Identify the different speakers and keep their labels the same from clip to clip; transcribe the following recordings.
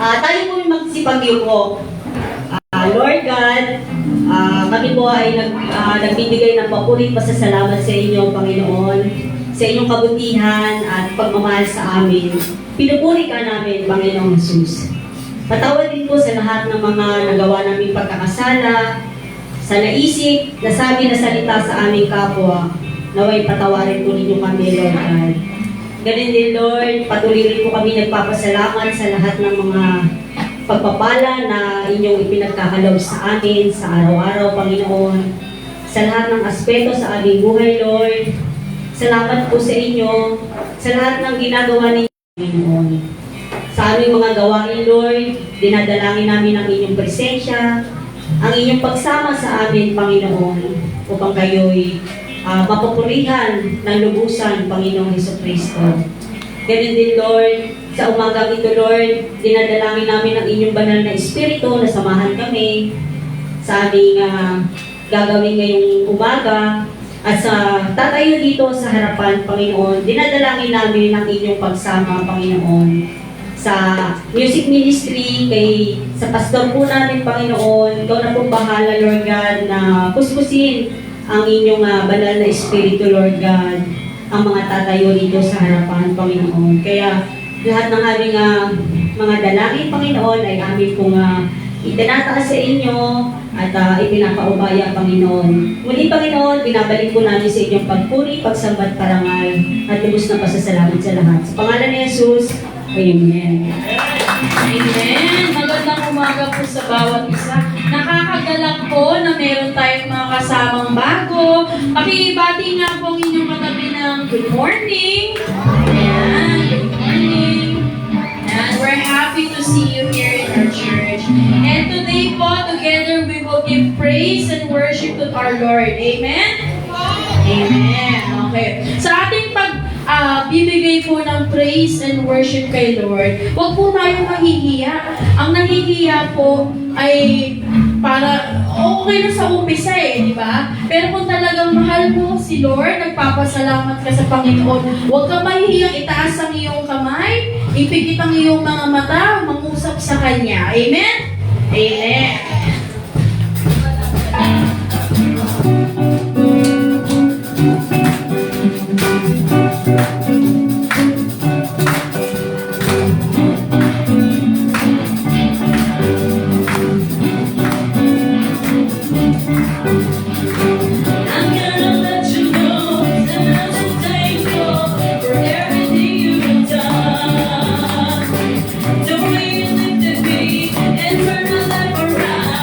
Speaker 1: Tayo po yung magsipag-yuko. Lord God, kami po ay nagbibigay ng papurit pasasalamat sa inyo, Panginoon, sa inyong kabutihan at pagmamahal sa amin. Pinupuri ka namin, Panginoong Jesus. Patawad din po sa lahat ng mga nagawa naming pagkakasala, sa naisip, nasabi na salita sa aming kapwa. Naway patawarin po ninyo kami, Lord God. Ganun din, Lord, patuloy rin po kami nagpapasalamat sa lahat ng mga pagpapala na inyong ipinagkakalob sa amin sa araw-araw, Panginoon. Sa lahat ng aspeto sa aming buhay, Lord. Salamat po sa inyo, sa lahat ng ginagawa ninyo, Panginoon. Sa aming mga gawain, Lord, dinadalangin namin ang inyong presensya, ang inyong pagsama sa amin, Panginoon, upang kayo'y mapupurihan ng lubusan, Panginoong Hesukristo. Ganun din, Lord, sa umagang ito, Lord, dinadalangin namin ang inyong banal na Espiritu na samahan kami sa aming gagawin ngayong umaga at sa tatayo dito sa harapan, Panginoon. Dinadalangin namin ang inyong pagsama, Panginoon, sa music ministry, sa pastor po namin, Panginoon. Ikaw na pong bahala, Lord God, na kuskusin ang inyong banal na Espiritu, Lord God, ang mga tatayo dito sa harapan, Panginoon. Kaya lahat ng aming mga dalangin, Panginoon, ay amin pong itinataas sa inyo at ipinapaubaya, Panginoon. Muli, Panginoon, binabalik po namin sa inyong pagpuri, pagsambat, parangal, at lubos na pasasalamat sa lahat. Sa pangalan ni Jesus, Amen.
Speaker 2: Amen. Magandang umaga po sa bawat isa. Nakakagalak po na meron tayong mga kasamang bago. Pakibati nga po ang inyong katabi ng good morning. Ayan, good morning. And we're happy to see you here in our church. And today po, together we will give praise and worship to our Lord. Amen? Amen. Okay. Sa ating bibigay po ng praise and worship kay Lord, huwag po tayong mahihiya. Ang nahihiya po ay para okay na sa umpisa di ba? Pero kung talagang mahal mo si Lord, nagpapasalamat ka sa Panginoon, huwag ka mahihiyang itaas ang iyong kamay, ipikit ang iyong mga mata, mangusap sa Kanya. Amen? Amen.
Speaker 3: Don't wait and live to be and turn my life around.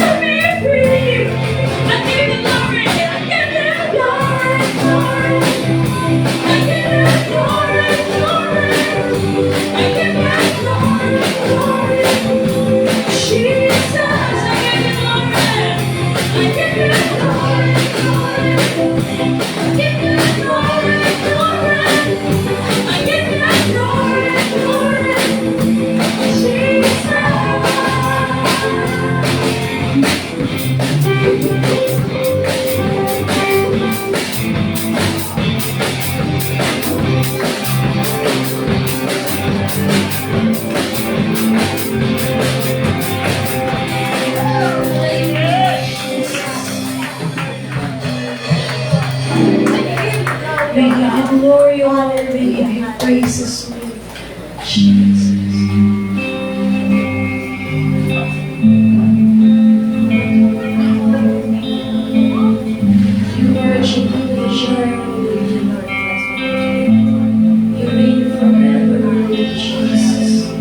Speaker 2: set me free. I give you glory, I give you glory, glory. I give you glory, glory. I give you glory, glory. Jesus, I give you glory. I give you glory, glory. I give you glory, glory. I give you glory, glory. Jesus.
Speaker 3: We give you glory, O Lord. We give you praises, Lord. Jesus. You worship you, we share with you, Lord. You reign forever, Lord Jesus.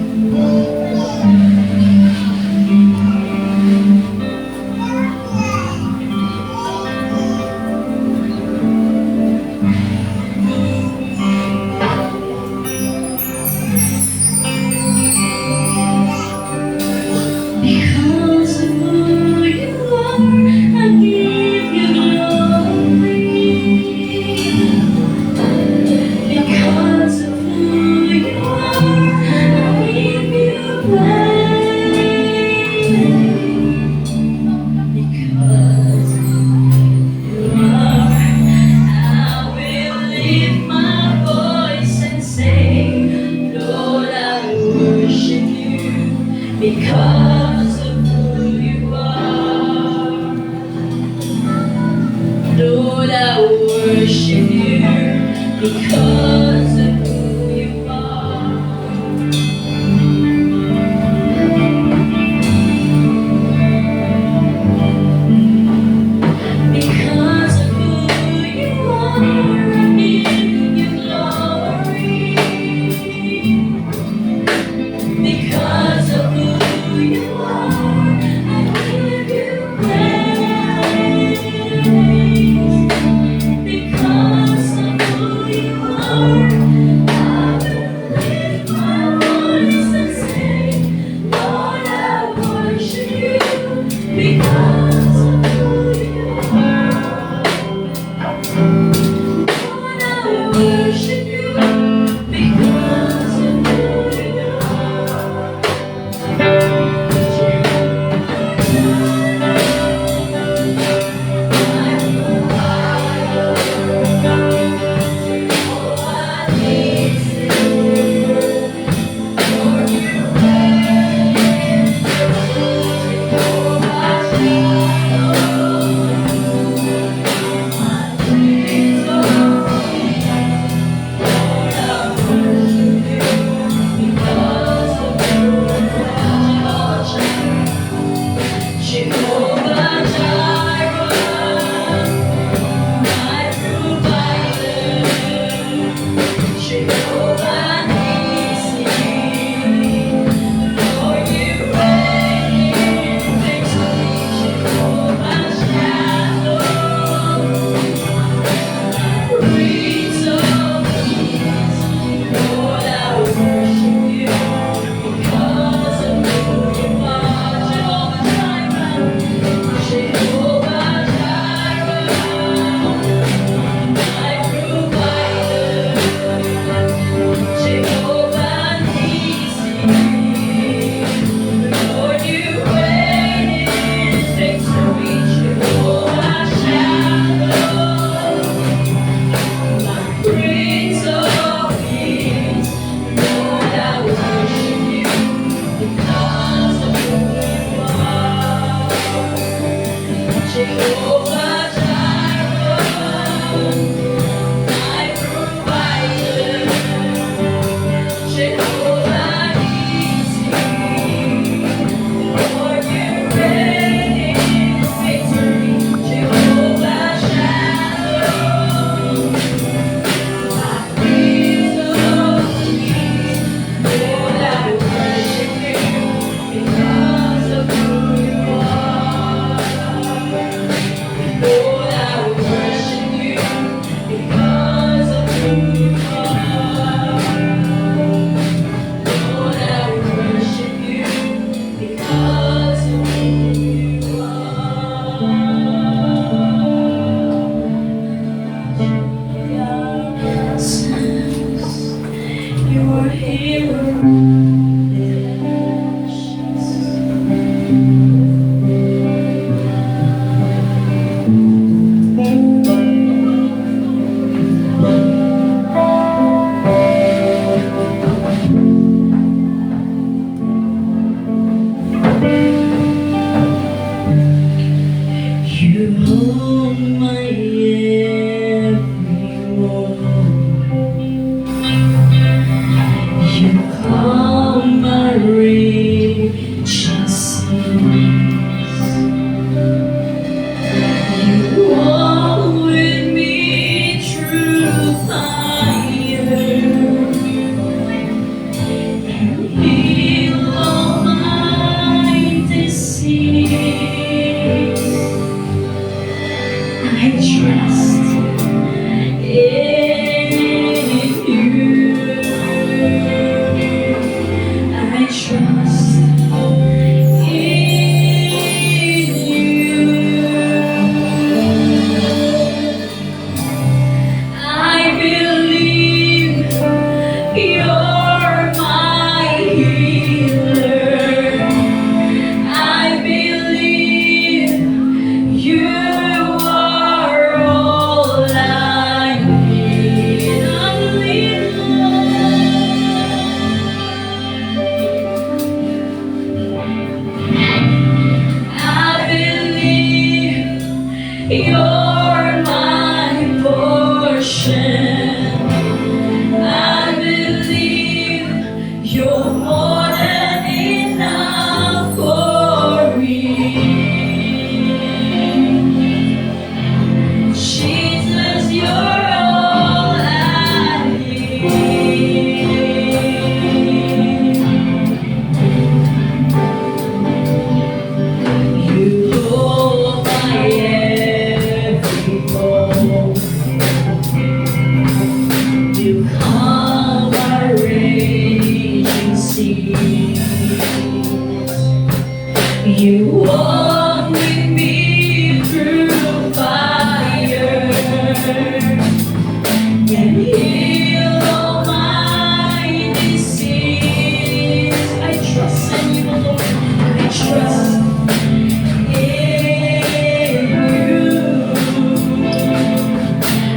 Speaker 2: Because of who you are, I give you glory. Because of who you are, I give you praise. Because of who you are, I will lift my voice and say, Lord, I worship you. Because of who you are, Lord, I worship you. Because of who you are, because of who you are, I give you glory. Because of who you are, I give you praise. Because of who you are, I will lift my voice and say, Lord, I worship you. Because of who you are, Lord, I worship you. Because of who you are. Jehovah Jireh, my provider. Jehovah Nissi, Lord, you reign in victory. Jehovah Shalom, Prince of Peace. Lord, I worship you because of who you are. Jehovah Jireh. I trust in you. I trust in you. I believe you're my healer. I believe you are all I need. I believe, I believe you're my portion. I believe you're more than enough for me. Jesus, you're all I need. You hold my every thought. You calm my raging seas. You walk with me through fire and heal all my disease. I trust in you, Lord. I trust in you.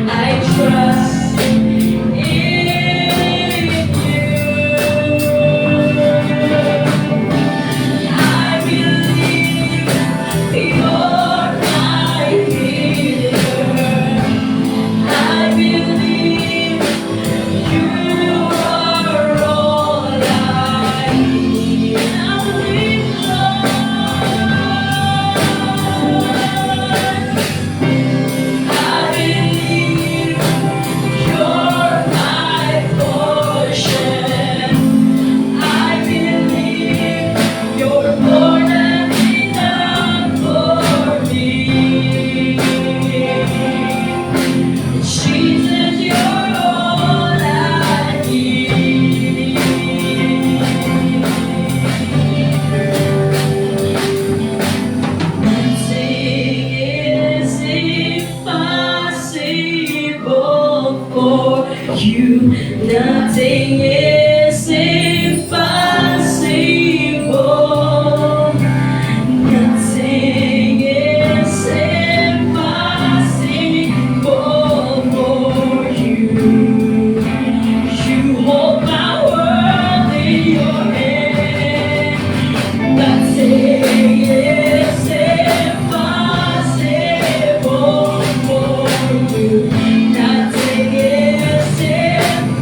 Speaker 2: I trust in you. I believe you're my healer. I believe you are all I need. I believe, Lord. I believe you're my portion. I believe you're more than enough for me. Jesus, you're all I need. Nothing is impossible for you. Nothing is impossible. Nothing is impossible for you. You hold my world in your hand. Nothing is impossible for you. Nothing is impossible.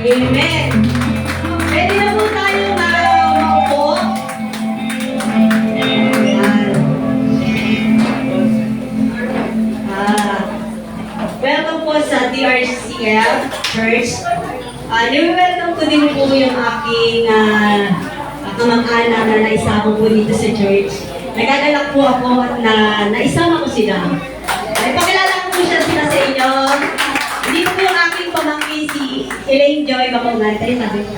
Speaker 1: Amen. Pwede na po tayo maupo. Ayan. Welcome po sa DRCF Church. Welcome ko din po yung aking kamag-anak na naisama po dito sa church. Nagagalak po ako na naisama ko sila. Ipakilala ko po sila sa inyo. Dito po yung aking pamangkin si Elaine Joy Bakungan. Tayo sabi ko.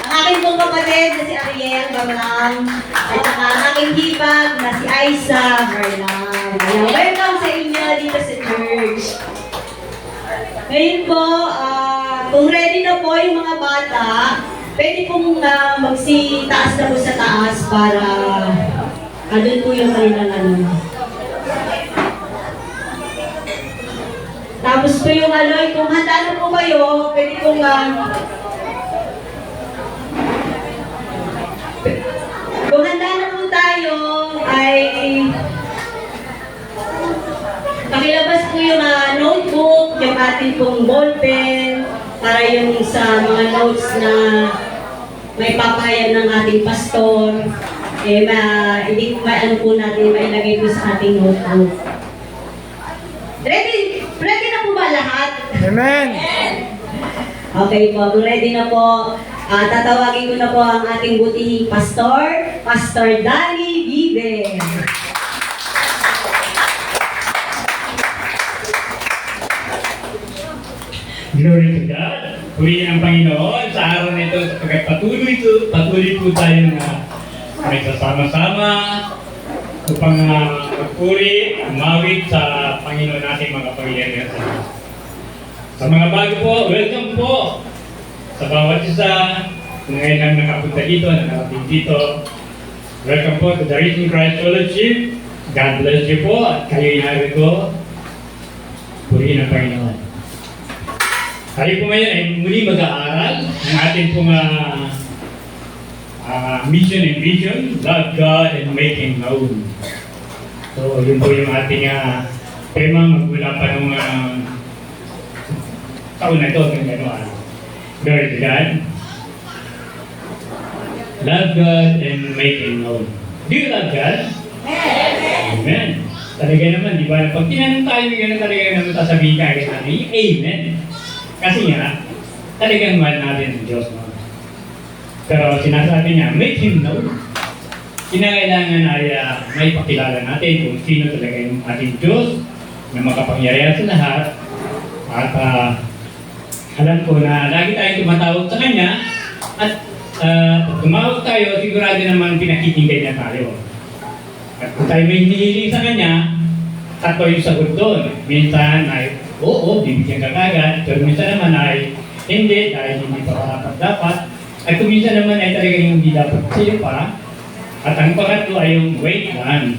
Speaker 1: Ang aking pong kapatid na si Ariel Bamalang. At saka ang aking hipag na si Aiza Barlang. Welcome sa inyo dito sa church. Ngayon po, kung ready na po yung mga bata, pwede pong magsitaas na po sa taas para doon po yung kanilang ano. Tapos po yung kung handa na po kayo, pwede pong kung handa na po tayo, ay pakilabas po yung notebook, yung ating pong ballpen, para yung sa mga notes na may papayan ng ating pastor, hindi ano po natin mailagay po sa ating notebook. Ready na po ba lahat?
Speaker 4: Amen.
Speaker 1: Okay po, kung ready na po, tatawagin ko na po ang ating butihing pastor, Pastor Danny Vive.
Speaker 4: Glory to God. Purihin ang Panginoon sa araw na ito sapagkat patuloy po tayong nagsasama-sama upang magpuri, umawit sa Panginoon nating mga pamilya. Sa mga bago po, welcome po sa bawat isa na ngayon lang nakapunta dito, nakarating dito. Welcome po to the Risen Christ Fellowship. God bless you po at kayo inari ko. Purihin ang Panginoon. Tayo po ngayon ay muli mag-aaral ng ating pong mission and vision, love God and make Him known. So, yun po yung ating tema magmula pa nung taon na ito, ng gano'n. Glory to God. Love God and make Him known. Do you love God? Amen. Talaga naman, di ba? Pag tinanong tayo, gano'n talaga naman sasabihin ka agad natin, Amen. Kasi nga, talagang mahal natin ang Diyos. No? Pero sinasabi niya, make Him known. Kinakailangan ay may pakilala natin kung sino talaga yung ating Diyos na makapangyarihan sa lahat. At alam ko na lagi tayong tumatawag sa Kanya at pag tumawag tayo, sigurado naman pinakikinggan niya tayo. At kung tayo may hinihiling sa Kanya, tatlo yung sagot doon. Minsan ay, oo, bibigyan ka kagad. Pero minsan naman ay, hindi, dahil hindi pa dapat. At kung minsan naman ay talagang hindi dapat sa'yo pa. At ang pangatlo ay yung wait lang.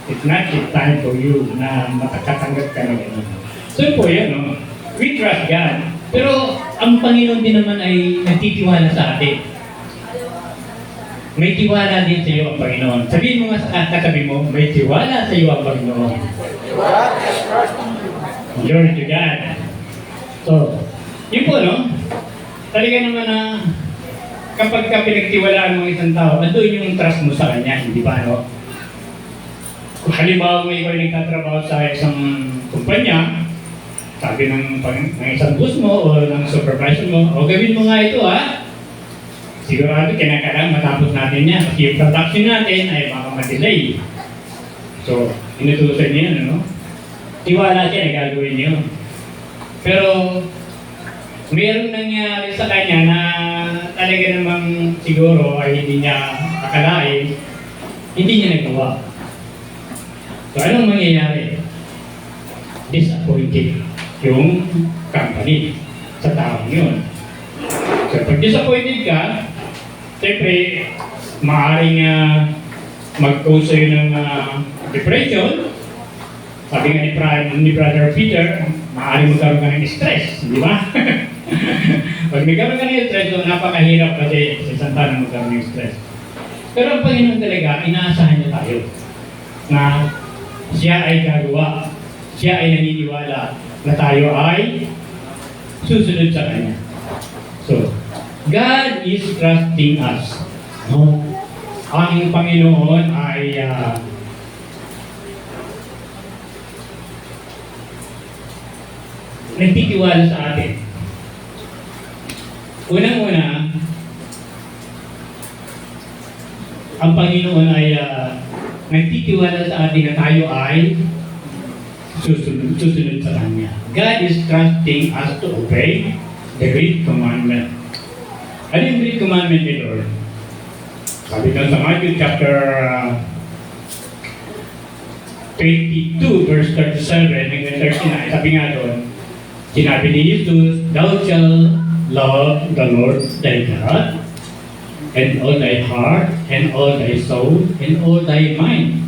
Speaker 4: It's not yet time for you na makakatanggap ka na gano'n. So po yun, no? We trust God. Pero ang Panginoon din naman ay nagtitiwala sa atin. May tiwala din sa iyo ang Panginoon. Sabihin mo nga sa katabi mo, may tiwala sa iyo ang Panginoon. Glory to God. So, yun po, no? Talaga naman na kapag ka pinagtiwalaan mo isang tao, andun yung trust mo sa kanya, hindi ba, no? Kung halimbawa mo ikaw ay nagtatrabaho sa isang kumpanya, sabi ng isang boss mo o ng supervisor mo, o gawin mo nga ito, ha? Sigurado kinakailangan matapos natin yan kasi yung production natin ay baka ma-delay. So, inutusan niya, ano? Tiwala siya na gagawin niyo. Pero, mayroong nangyari sa kanya na talaga namang siguro ay hindi niya akalain, hindi niya nagawa. So, anong mangyayari? Disappointed yung company sa taong yun. So, pag disappointed ka, siyempre, maaaring mag-cause sa'yo ng depression. Sabi nga ni Brother Peter, maaaring magkaroon ka ng stress, di ba? Pag magkaroon ka ng stress, so napakahirap kasi sa isang tanong magkaroon ng stress. Pero ang Panginoon talaga, inaasahan niya tayo na siya ay gagawa, siya ay naniniwala na tayo ay susunod sa Kanya. So, God is trusting us. No? Ang Panginoon ay nagtitiwala sa atin. Unang-una, ang Panginoon ay nagtitiwala sa atin na tayo ay susunod sa Kanya. God is trusting us to obey the great commandment. Ano yung great commandment ni Lord? Sabi doon sa Matthew chapter 22 verse 37 hanggang 39, sabi nga doon, sinabi ni Jesus, "Thou shalt love the Lord thy God, and all thy heart, and all thy soul, and all thy mind."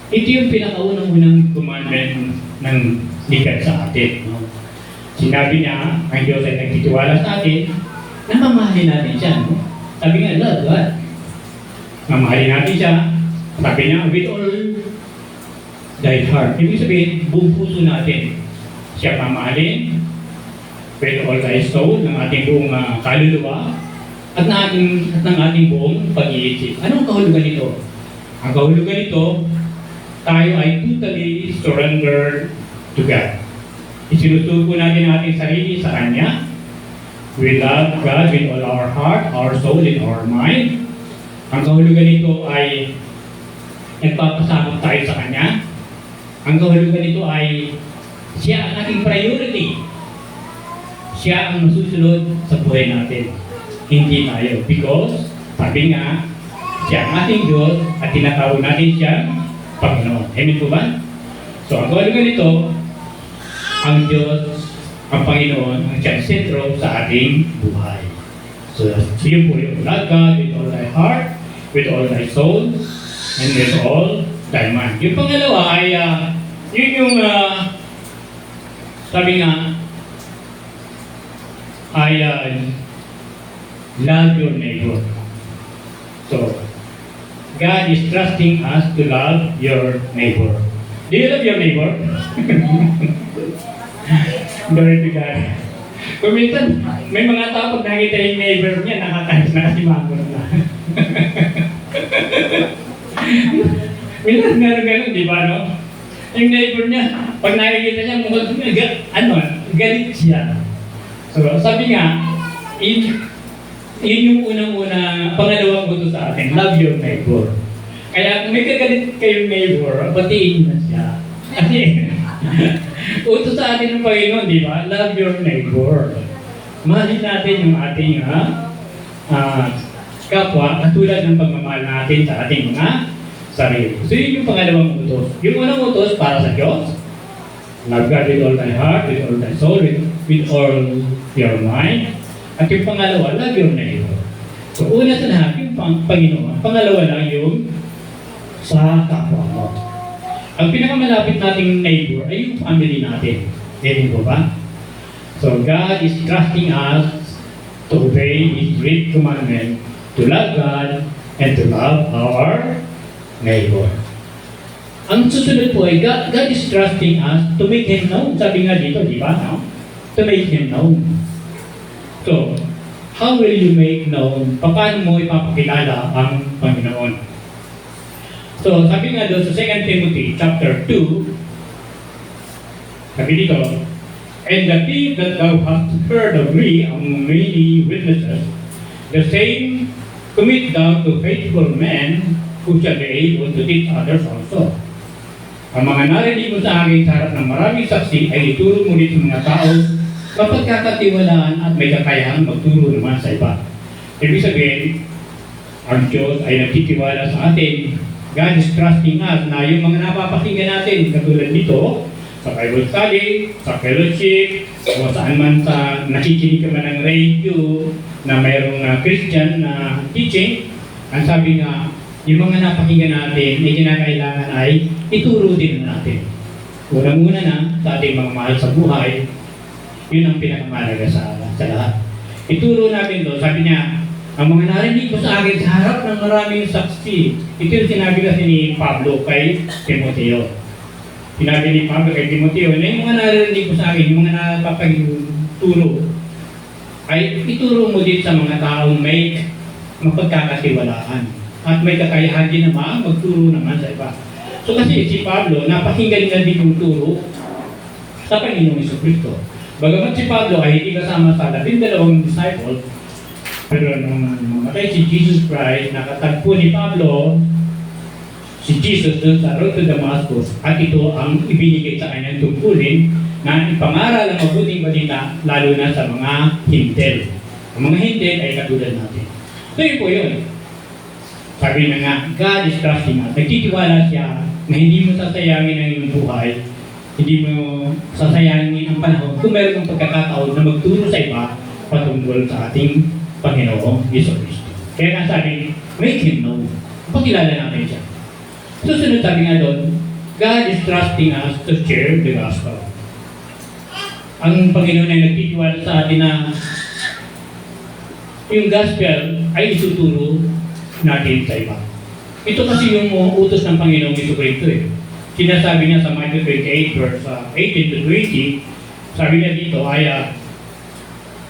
Speaker 4: Ito yung pinakaunang-unang commandment ng likat sa atin. No? Sinabi niya, ang Diyos ay nagtitiwala sa atin, na mamahalin natin siya. No? Sabi nga, love God. Mamahalin natin siya. Sabi niya, with all thy heart. Ibig sabihin, buong puso natin siya mamahalin, with all thy soul, ng ating buong kaluluwa, at ng ating buong pag-iisip. Anong kahulugan nito? Ang kahulugan nito, tayo ay totally surrendered to God. Isinusuko natin ang ating sarili sa Kanya. We love God with all our heart, our soul, and our mind. Ang kahulugan nito ay nagpapasakop tayo sa Kanya. Ang kahulugan nito ay siya ang ating priority. Siya ang masusunod sa buhay natin. Hindi tayo. Because, sabi nga, siya ang ating Diyos at tinatawag natin siya Panginoon. Amen po ba? So, ang kahulugan nito, ang Diyos, ang Panginoon, ang siyang sentro sa ating buhay. So, yun po yung love God with all thy heart, with all thy soul, and with all thy mind. Yung pangalawa ay, yun yung, sabi nga, ay love your neighbor. So, God is trusting us to love your neighbor. Do you love your neighbor? Glory to God. Kung minsan, may mga tao pag nakita yung neighbor niya, nakakayos na kasi magulo na. Minsan meron ganun, di ba, no? Yung neighbor niya, pag nakikita niya, galit siya. So, sabi nga, yun yung unang-una, pangalawang utos sa atin, love your neighbor. Kaya kung may kagalit kayong neighbor, batiin na siya. Kasi, utos sa atin ng Panginoon, di ba? Love your neighbor. Mahalin natin yung ating kapwa, katulad ng pagmamahal natin sa ating mga sarili. So, yun yung pangalawang utos. Yung unang utos para sa Diyos, love God with all thy heart, with all thy soul, with all your mind. At yung pangalawa, love your neighbor. So, una sa lahat, yung Panginoon. Pangalawa lang yung sa kapwa mo. Ang pinakamalapit nating neighbor ay yung family natin. Ganyan po ba? So, God is trusting us to obey His great commandment to love God and to love our neighbor. Ang susunod po ay God is trusting us to make Him known. Sabi nga dito, di ba? No? To make Him known. So, how will you make known? Paano mo ipapakilala ang Panginoon? So, sabi nga doon sa 2 Timothy chapter 2, sabi dito, "And the thing that thou hast heard of me among many witnesses, the same commit thou to faithful men who shall be able to teach others also. Ang mga narinig mo sa akin sa harap ng maraming saksi ay ituro mo din sa mga tao kapag kakatiwalaan at may kakayahang magturo naman sa iba." Ibig sabihin, ang Diyos ay nagtitiwala sa atin. God is trusting us na yung mga napapakinggan natin, katulad dito, sa Bible study, sa fellowship, o saan man sa nakikinig ka man ng radio na mayroong Christian na teaching, ang sabi nga, yung mga napakinggan natin, ay kinakailangan ay ituro din natin. Unang-una na, sa ating mga mahal sa buhay, yun ang pinakamahalaga sa lahat. Ituro natin doon, sabi niya, ang mga narinig ko sa akin sa harap ng maraming saksi. Ito yung sinabi kasi ni Pablo kay Timoteo. Sinabi ni Pablo kay Timoteo, na yung mga narinig ko sa akin, yung mga pagturo ay ituro mo din sa mga taong may mapagkakatiwalaan at may kakayahan din naman magturo naman sa iba. So kasi si Pablo, napakinggan niya din yung turo sa Panginoong Jesucristo. Bagamat si Pablo ay hindi kasama sa 12 disciple, pero nung mamatay si Jesus Christ, nakatagpo ni Pablo si Jesus doon sa road to Damascus at ito ang ibinigay sa kanyang tungkulin na ipangaral ang mabuting balita lalo na sa mga hintel. Ang mga hintel ay katulad natin. So yun po yun. Sabi na nga, God is trusting us. Nagtitiwala siya na hindi mo sasayangin ang iyong buhay, hindi mo sasayangin ang panahon kung meron kang pagkakataon na magturo sa iba patungkol sa ating Panginoong Jesucristo. Kaya nga sabi, make Him know. Pakilala natin siya. Susunod sabi nga doon, God is trusting us to share the gospel. Ang Panginoon ay nagtitiwala sa atin na yung gospel ay ituturo natin sa iba. Ito kasi yung utos ng Panginoong Jesucristo eh. Sinasabi niya sa Matthew 28 verse 18 to 20, sabi niya dito ay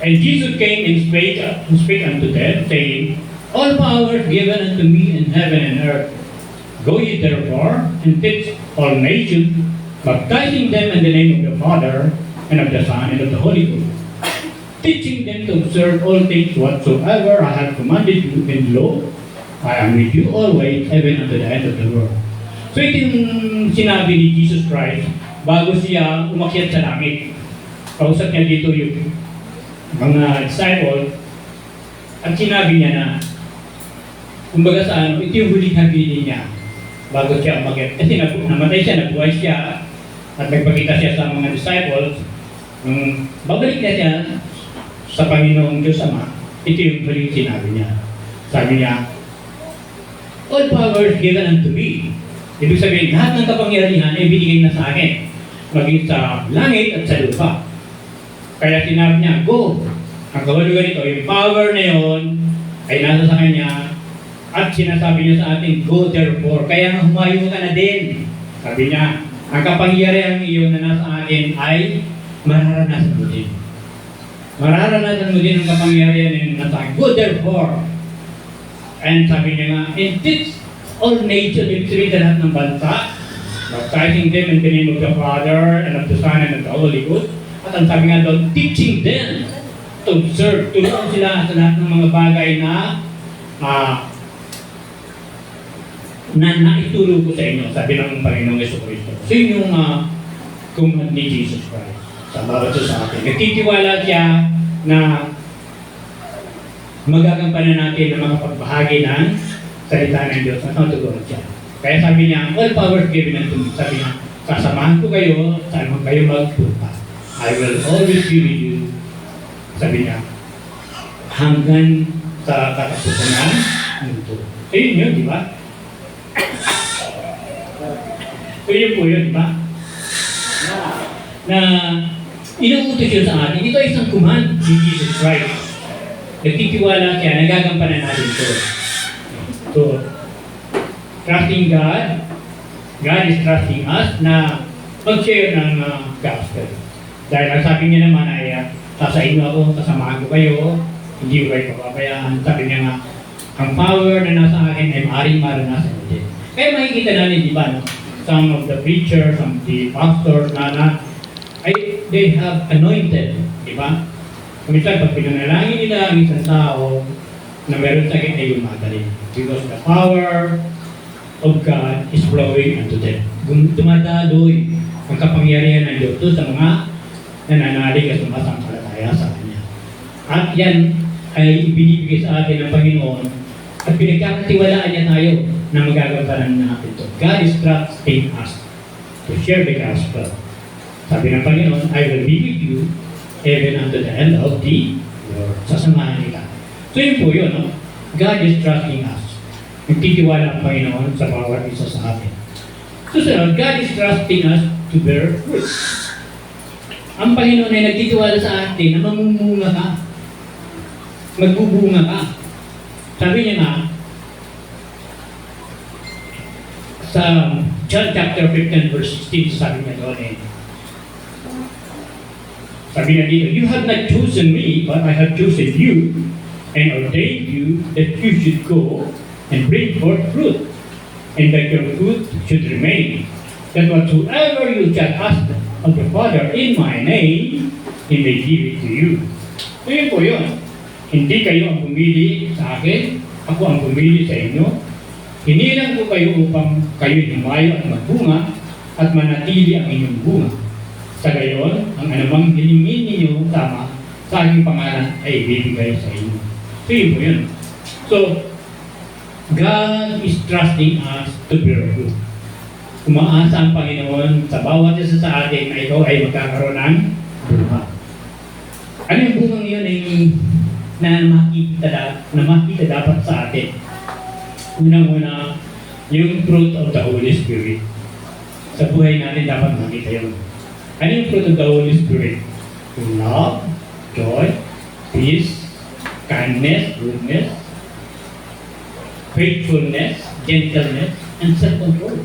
Speaker 4: and Jesus came and spake unto them, saying, all power is given unto me in heaven and earth. Go ye therefore and teach all nations, baptizing them in the name of the Father, and of the Son, and of the Holy Ghost, teaching them to observe all things whatsoever I have commanded you, and lo, I am with you always, even unto the end of the world. So ito yung sinabi ni Jesus Christ bago siya umakyat sa langit. Kausap niya dito yung mga disciple at sinabi niya na kumbaga sa ano, ito yung huling habilin niya bago siya umakyat. Kasi namatay siya, nabuhay siya at nagpakita siya sa mga disciples. Nung babalik na siya sa Panginoong Diyos Ama, ito yung huling sinabi niya. Sabi niya, all power is given unto me. Ibig sabihin, lahat ng kapangyarihan ay binigay na sa akin, maging sa langit at sa lupa. Kaya sinabi niya, go! Ang kahulugan nito, yung power na yun ay nasa sa kanya at sinasabi niya sa atin, go therefore. Kaya nga humayo ka na din. Sabi niya, ang kapangyarihan iyon na nasa atin ay mararanasan mo din. Mararanasan mo din ang kapangyarihan na nasa akin. Go therefore. And sabi niya nga, and teach all nations, ibig sabihin sa lahat ng bansa, baptizing them in the name of the Father, and of the Son, and of the Holy Ghost. At ang sabi nga doon, teaching them to observe, turuan sila sa lahat ng mga bagay na naituro ko sa inyo, sabi ng Panginoong Jesucristo. So yun yung command ni Jesus Christ sa bawat sa atin. Nagtitiwala siya na magagampanan natin ng mga pagbahagi ng salita ng Diyos at natutunan siya. Kaya sabi niya, all power given unto me. Sabi niya, sasamahan ko kayo, saan mo kayo magpunta. I will always be with you. Sabi niya, hanggang sa katapusan ng mundo. So yun yun, di ba? So yun po yun, di ba? Na inuutos yun sa atin. Ito ay isang command ni Jesus Christ. Nagtitiwala siya, nagagampanan natin ito. So, trusting God, God is trusting us na mag-share ng gospel. Dahil ang sabi niya naman ay, sa inyo ako, kasamahan ko kayo, hindi ko kayo papabayaan. Sabi niya nga, ang power na nasa akin ay maaaring maranasan mo din. Kaya makikita natin, di ba, no? Some of the preachers, some of the pastors they have anointed, di ba? Kumisan, pag pinanalangin nila ang isang tao na meron sakit ay lumagaling. Because the power of God is flowing unto them. Dumadaloy ang kapangyarihan ng Diyos sa mga nananalig at sumasampalataya sa Kanya. At yan ay ibinibigay sa atin ng Panginoon at pinagkakatiwalaan niya tayo na magagampanan natin ito. God is trusting us to share the gospel. Sabi ng Panginoon, I will be with you even unto the end of the world. Sasamahan kita. So yun po yun, no? God is trusting us. Nagtitiwala ang Panginoon sa bawat isa sa atin. Susunod, God is trusting us to bear fruit. Ang Panginoon ay nagtitiwala sa atin na mamumunga ka. Magbubunga ka. Sabi niya nga, sa John chapter 15 verse 16, sabi niya doon sabi na dito, you have not chosen me, but I have chosen you and ordained you that you should go and bring forth fruit, and that your fruit should remain. That whatsoever you shall ask of the Father in my name, He may give it to you. So yun po yun. Hindi kayo ang pumili sa akin, ako ang pumili sa inyo. Hinilang ko kayo upang kayo lumayo at magbunga at manatili ang inyong bunga. Sa gayon, ang anumang hilingin ninyo tama sa aking pangalan ay ibibigay sa inyo. So yun po yun. So, God is trusting us to bear fruit. Umaasa ang Panginoon sa bawat isa sa atin na ikaw ay magkakaroon ng bunga. Ano yung bungang yun ay na makita dapat sa atin? Unang-una, yung fruit of the Holy Spirit. Sa buhay natin dapat makita yun. Ano yung fruit of the Holy Spirit? Love, joy, peace, kindness, goodness, faithfulness, gentleness, and self-control.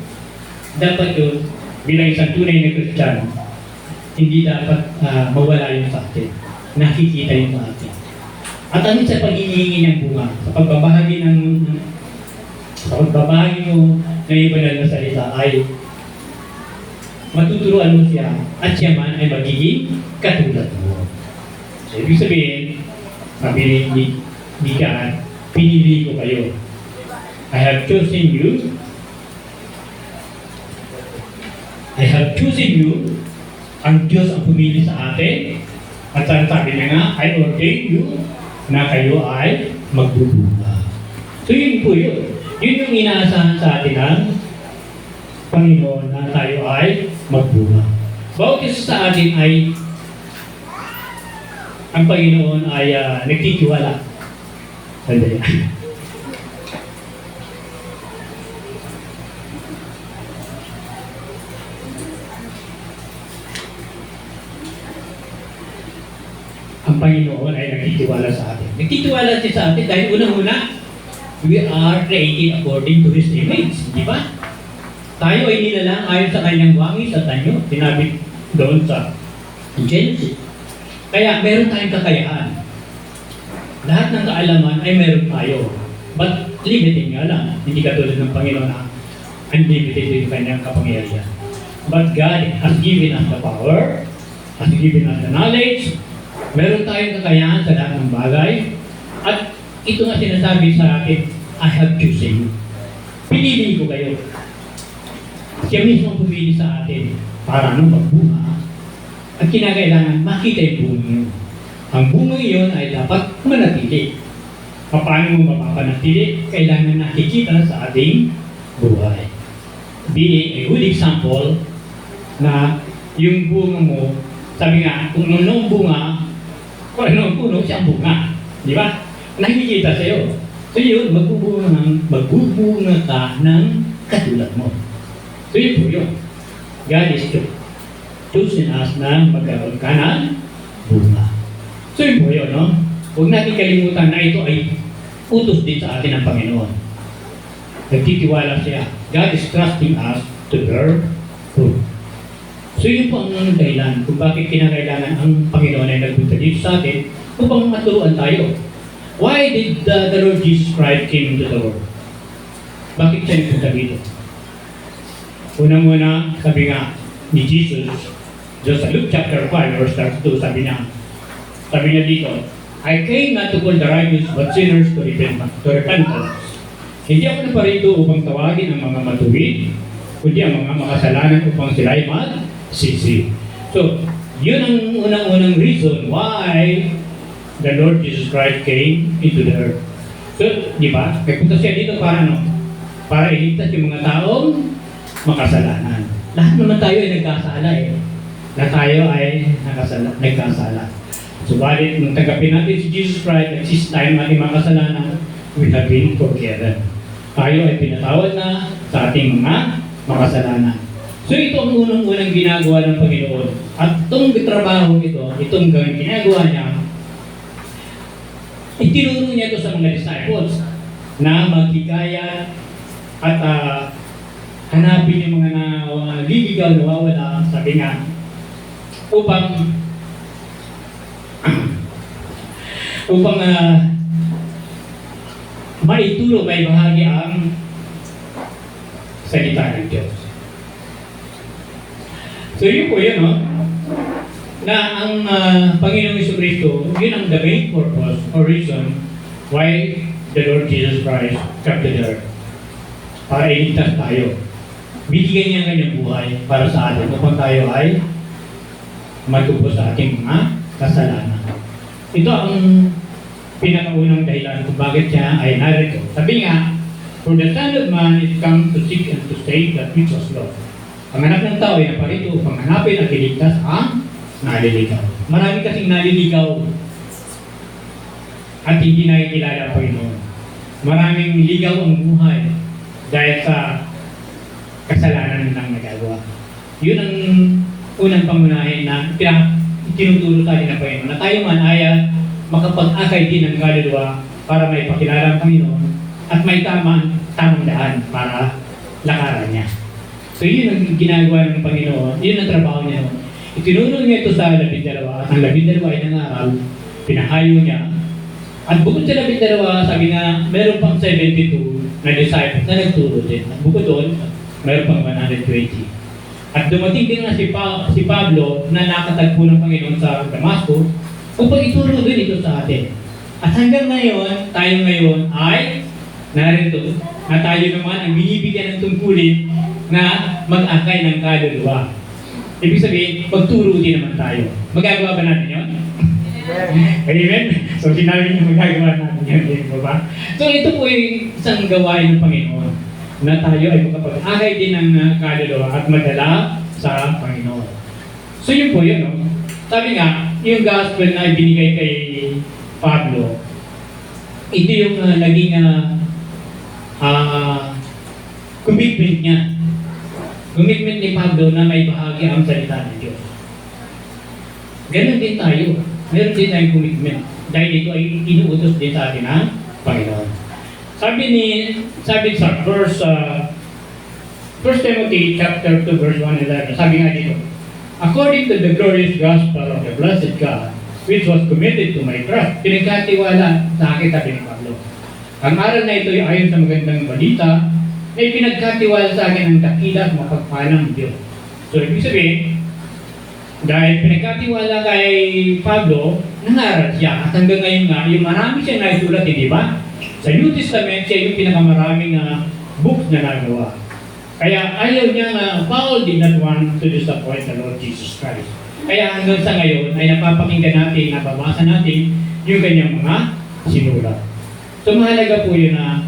Speaker 4: Dapat yun, bilang isang tunay na Kristiyano, hindi dapat mawala yun sa atin. Nakikita yun sa atin. At ano sa paghihingi ng bunga, sa pagbabahagi mo ng ibanal na salita ay matuturuan mo siya at siya man ay magiging katulad mo. So, ibig sabihin, sabi ni God, pinili ko kayo. I have chosen you. I have chosen you. Ang Diyos ang pumili sa atin. At sabi niya nga, I ordain you na kayo ay magbubunga. So yun po yun. Yun yung inaasahan sa atin ng Panginoon na tayo ay magbunga. Bawat isa sa atin ay ang Panginoon ay nagtitiwala. Sandali. Ang Panginoon ay nagtitiwala sa atin. Nagtitiwala siya sa atin dahil unang-una, we are created according to His image. Di ba? Tayo ay nilalang ayon sa kanyang wangis at anyo. Tinabit doon sa Genesis. Kaya meron tayong kakayahan. Lahat ng kaalaman ay meron tayo. But limited nga lang. Hindi katulad ng Panginoon na unlimited yung kanyang kapangyarihan. But God has given us the power, has given us the knowledge. Meron tayong kakayahan sa lahat ng bagay. At ito nga sinasabi sa akin, I have chosen you. Pinili ko kayo. Siya mismo pumili sa atin para magbunga. At kinakailangan makita yung bunga yun. Ang bunga yun ay dapat manatili. Paano mo mapapanatili? Kailangan nakikita sa ating buhay. Being a good example na yung bunga mo, sabi nga, kung anong bunga, kung anong puno, siyang bunga. Di ba? Nakikita sa'yo. So yun, magbubunga ka ng katulad mo. So yun po yun. God is choosing us na magkaroon ka ng bunga. So yun po yun, no? Huwag natin kalimutan na ito ay utos din sa atin ng Panginoon. Nagtitiwala siya. God is trusting us to bear fruit. So yun po ang dahilan kung bakit kinakailangan ang Panginoon ay nagpunta dito sa atin upang maturuan tayo. Why did the Lord Jesus Christ came into the world? Bakit siya nagpunta dito? Unang-una, sabi nga ni Jesus, just sa Luke chapter 5 verse 2, sabi niya dito, I came not to call the righteous but sinners to repentance. Hindi ako naparito upang tawagin ang mga matuwid, kundi ang mga makasalanan upang sila ay magsisi. So, yun ang unang-unang reason why the Lord Jesus Christ came into the earth. So, di ba? Nagpunta siya dito para ano? Para iligtas yung mga taong makasalanan. Lahat naman tayo ay nagkasala eh. Lahat tayo ay nagkasala. Subalit, nung tanggapin natin si Jesus Christ, exist tayo ng ating mga kasalanan, we have been forgiven. Tayo ay pinatawad na sa ating mga makasalanan. So ito ang unang-unang ginagawa ng Panginoon. At itong trabaho ito, itong ginagawa niya, itinuro niya ito sa mga disciples na maghikayat at hanapin yung mga naliligaw, nawawala, sabi nga, upang upang maituro, may bahagi ang salita ng Diyos. So yun po yun, no? Na ang Panginoong Jesucristo, yun ang the main purpose or reason why the Lord Jesus Christ came to the earth. Para iligtas tayo. Bigyan niya ang kanyang buhay para sa atin upang tayo ay matubos sa ating mga kasalanan. Ito ang pinakaunang dahilan kung bakit siya ay narito. Sabi nga, for the Son of Man is come to seek and to save that which was lost. Ang anak ng tao ay naparito upang hanapin at iligtas ang naliligaw. Marami kasing naliligaw at hindi nakikilala ang Panginoon. Maraming ligaw ang buhay dahil sa kasalanan nilang nagagawa. Yun ang unang pangunahin na tinuturo sa atin ng Panginoon. Na tayo man ay makapag-akay din ng kaluluwa para may pakilala ang Panginoon at may tamang daan para lakaran niya. So yun ang ginagawa ng Panginoon, yun ang trabaho niya. Itinuro niya ito sa 12 at ang 12 ay nangaral, pinahayo niya. At bukod sa 12, sabi nga, meron pang 72 na disciples na nagturo din. At bukod doon, meron pang 120. At dumating din na si Pablo na nakatagpo ng Panginoon sa Damascus upang ituro din ito sa atin. At hanggang ngayon, tayo ngayon ay narito na tayo naman ang binibigyan ng tungkulin na mag-akay ng kaluluwa. Ibig sabihin, magturo din naman tayo. Magagawa ba natin yun? Amen? So sinabi niyo magagawa natin yun, di ba? So ito po yung isang gawain ng Panginoon na tayo ay makapag-akay din ng kaluluwa at madala sa Panginoon. So yun po yun, no? Sabi nga, yung gospel na ibinigay kay Pablo, ito yung naging commitment niya. Commitment ni Pablo na may bahagi ang salita ng Diyos. Ganon din tayo. Meron din tayong commitment. Dahil ito ay inuutos din sa atin ng Panginoon. Sabi sa verse 1 Timothy chapter 2 verse 1-11, sabi nga dito, according to the glorious gospel of the blessed God, which was committed to my trust, pinagkatiwala sa akin, sabi ni Pablo. Ang aral na ito ay ayon sa magandang balita, may pinagkatiwala sa akin ang dakila at mapagpalang Diyos. So, ibig sabihin, dahil pinagkatiwala kay Pablo, nangaral siya. At hanggang ngayon nga, yung marami siyang naisulat, di ba? Sa New Testament, siya yung pinakamaraming books na nagawa. Kaya ayaw niya Paul did not want to disappoint the Lord Jesus Christ. Kaya hanggang sa ngayon, ay napapakinggan natin, nababasa natin yung kanyang mga sinulat. So, mahalaga po yun na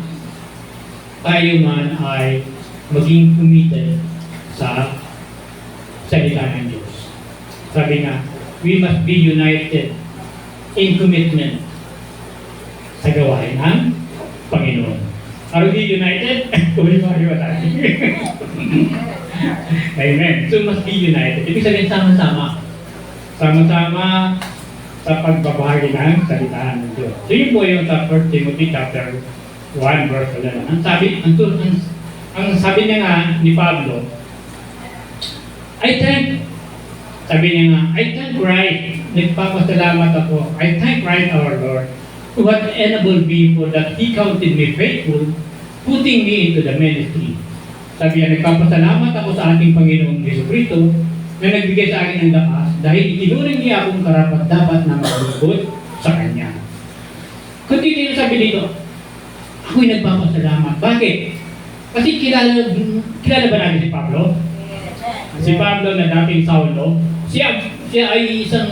Speaker 4: tayo man ay maging committed sa salita ng Diyos. Sabi nga, we must be united in commitment sa gawain ng Panginoon. Are we united? Uli pa rin tayo. Amen. So must be united. Ibig sabihin sama-sama. Sama-sama sa pagbabahagi ng salita ng Diyos. So yun po yung sa 1 Timothy chapter 1 verse 11. Ang sabi niya nga ni Pablo, I thank Christ, nagpapasalamat ako. I thank Christ our Lord, who had enabled me for that He counted me faithful, putting me into the ministry. Sabi niya, nagpapasalamat ako sa ating Panginoong Jesucristo na nagbigay sa akin ng lakas dahil itinuring niya akong karapat-dapat na maglugod sa Kanya. Continue sabi dito, ako'y nagpapasalamat. Bakit? Kasi kilala ba natin si Pablo? Si Pablo na dating Saulo, siya ay isang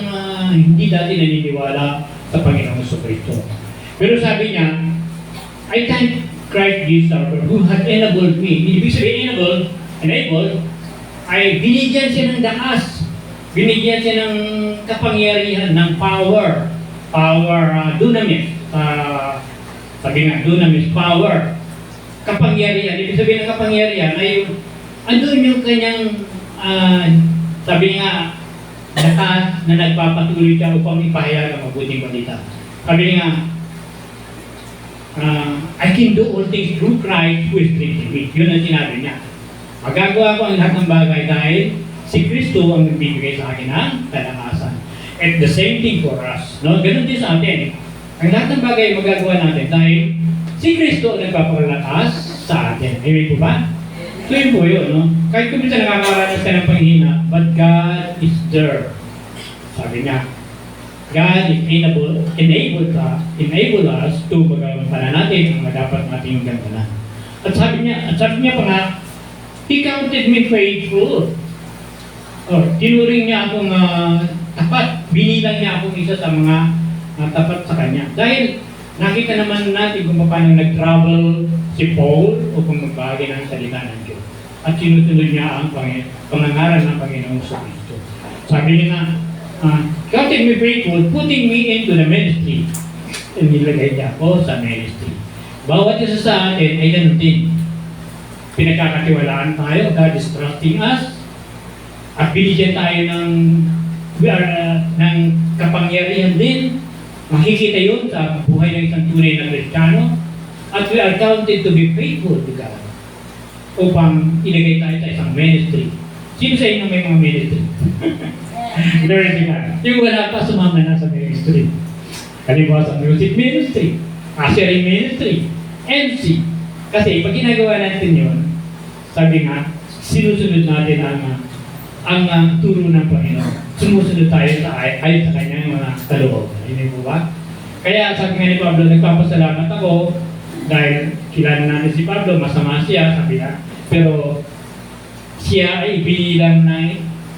Speaker 4: hindi dati naniniwala sa Panginoong Jesucristo. Pero sabi niya, I thank Christ Jesus our Lord, who had enabled me. Ibig sabihin enable, ay binigyan siya ng lakas. Binigyan siya ng kapangyarihan, ng power, dunamis. Sabi nga, dunamis, power. Kapangyarihan. Ibig sabihin ng kapangyarihan ay andun yung kanyang, sabi nga, lakas na nagpapatuloy siya upang ipahayag ang mabuting balita. Sabi nga, I can do all things through Christ who strengthens me. Yun ang sinabi niya. Magagawa ko ang lahat ng bagay dahil si Kristo ang nagbibigay sa akin ng kalakasan. And the same thing for us. No? Ganun din sa atin. Ang lahat ng bagay magagawa natin dahil si Kristo ang nagpapalakas sa atin. Amen po ba? So yun po yun, no? Kahit kung minsan nakakaranas ka ng panghihina, but God is there. Sabi niya, God is enable us to magampanan natin ang mga dapat nating gampanan. At sabi niya pa nga, He counted me faithful. Tinuring niya akong tapat. Binilang niya akong isa sa mga tapat sa Kanya. Dahil nakita naman natin kung paano nag-travel si Paul upang magbahagi ng salita ng Diyos. At sinusunod niya ang pangangaral ng Panginoong Kristo. Sabi niya nga, counted me faithful, putting me into the ministry. Nilagay niya ako sa ministry. Bawat isa sa atin ay ganun din. Pinagkakatiwalaan tayo, God is trusting us, at binigyan tayo ng kapangyarihan din. Makikita yun sa buhay ng isang tunay na Kristiyano. At we are counted to be faithful to God upang ilagay tayo sa isang ministry. Sino sa inyo may mga ministry? Glory to God. Yung wala pa, sumama na sa ministry. Halimbawa sa music ministry, ushering ministry, MC. Kasi pag ginagawa natin yun, sabi nga, sinusunod natin ang turo ng Panginoon. Sumusunod tayo ayon sa kanyang mga kaloob. Hindi po ba? Kaya sabi nga ni Pablo, nagpapasalamat ako dahil kilala natin si Pablo, masama siya, sabi niya. Pero siya ay binilang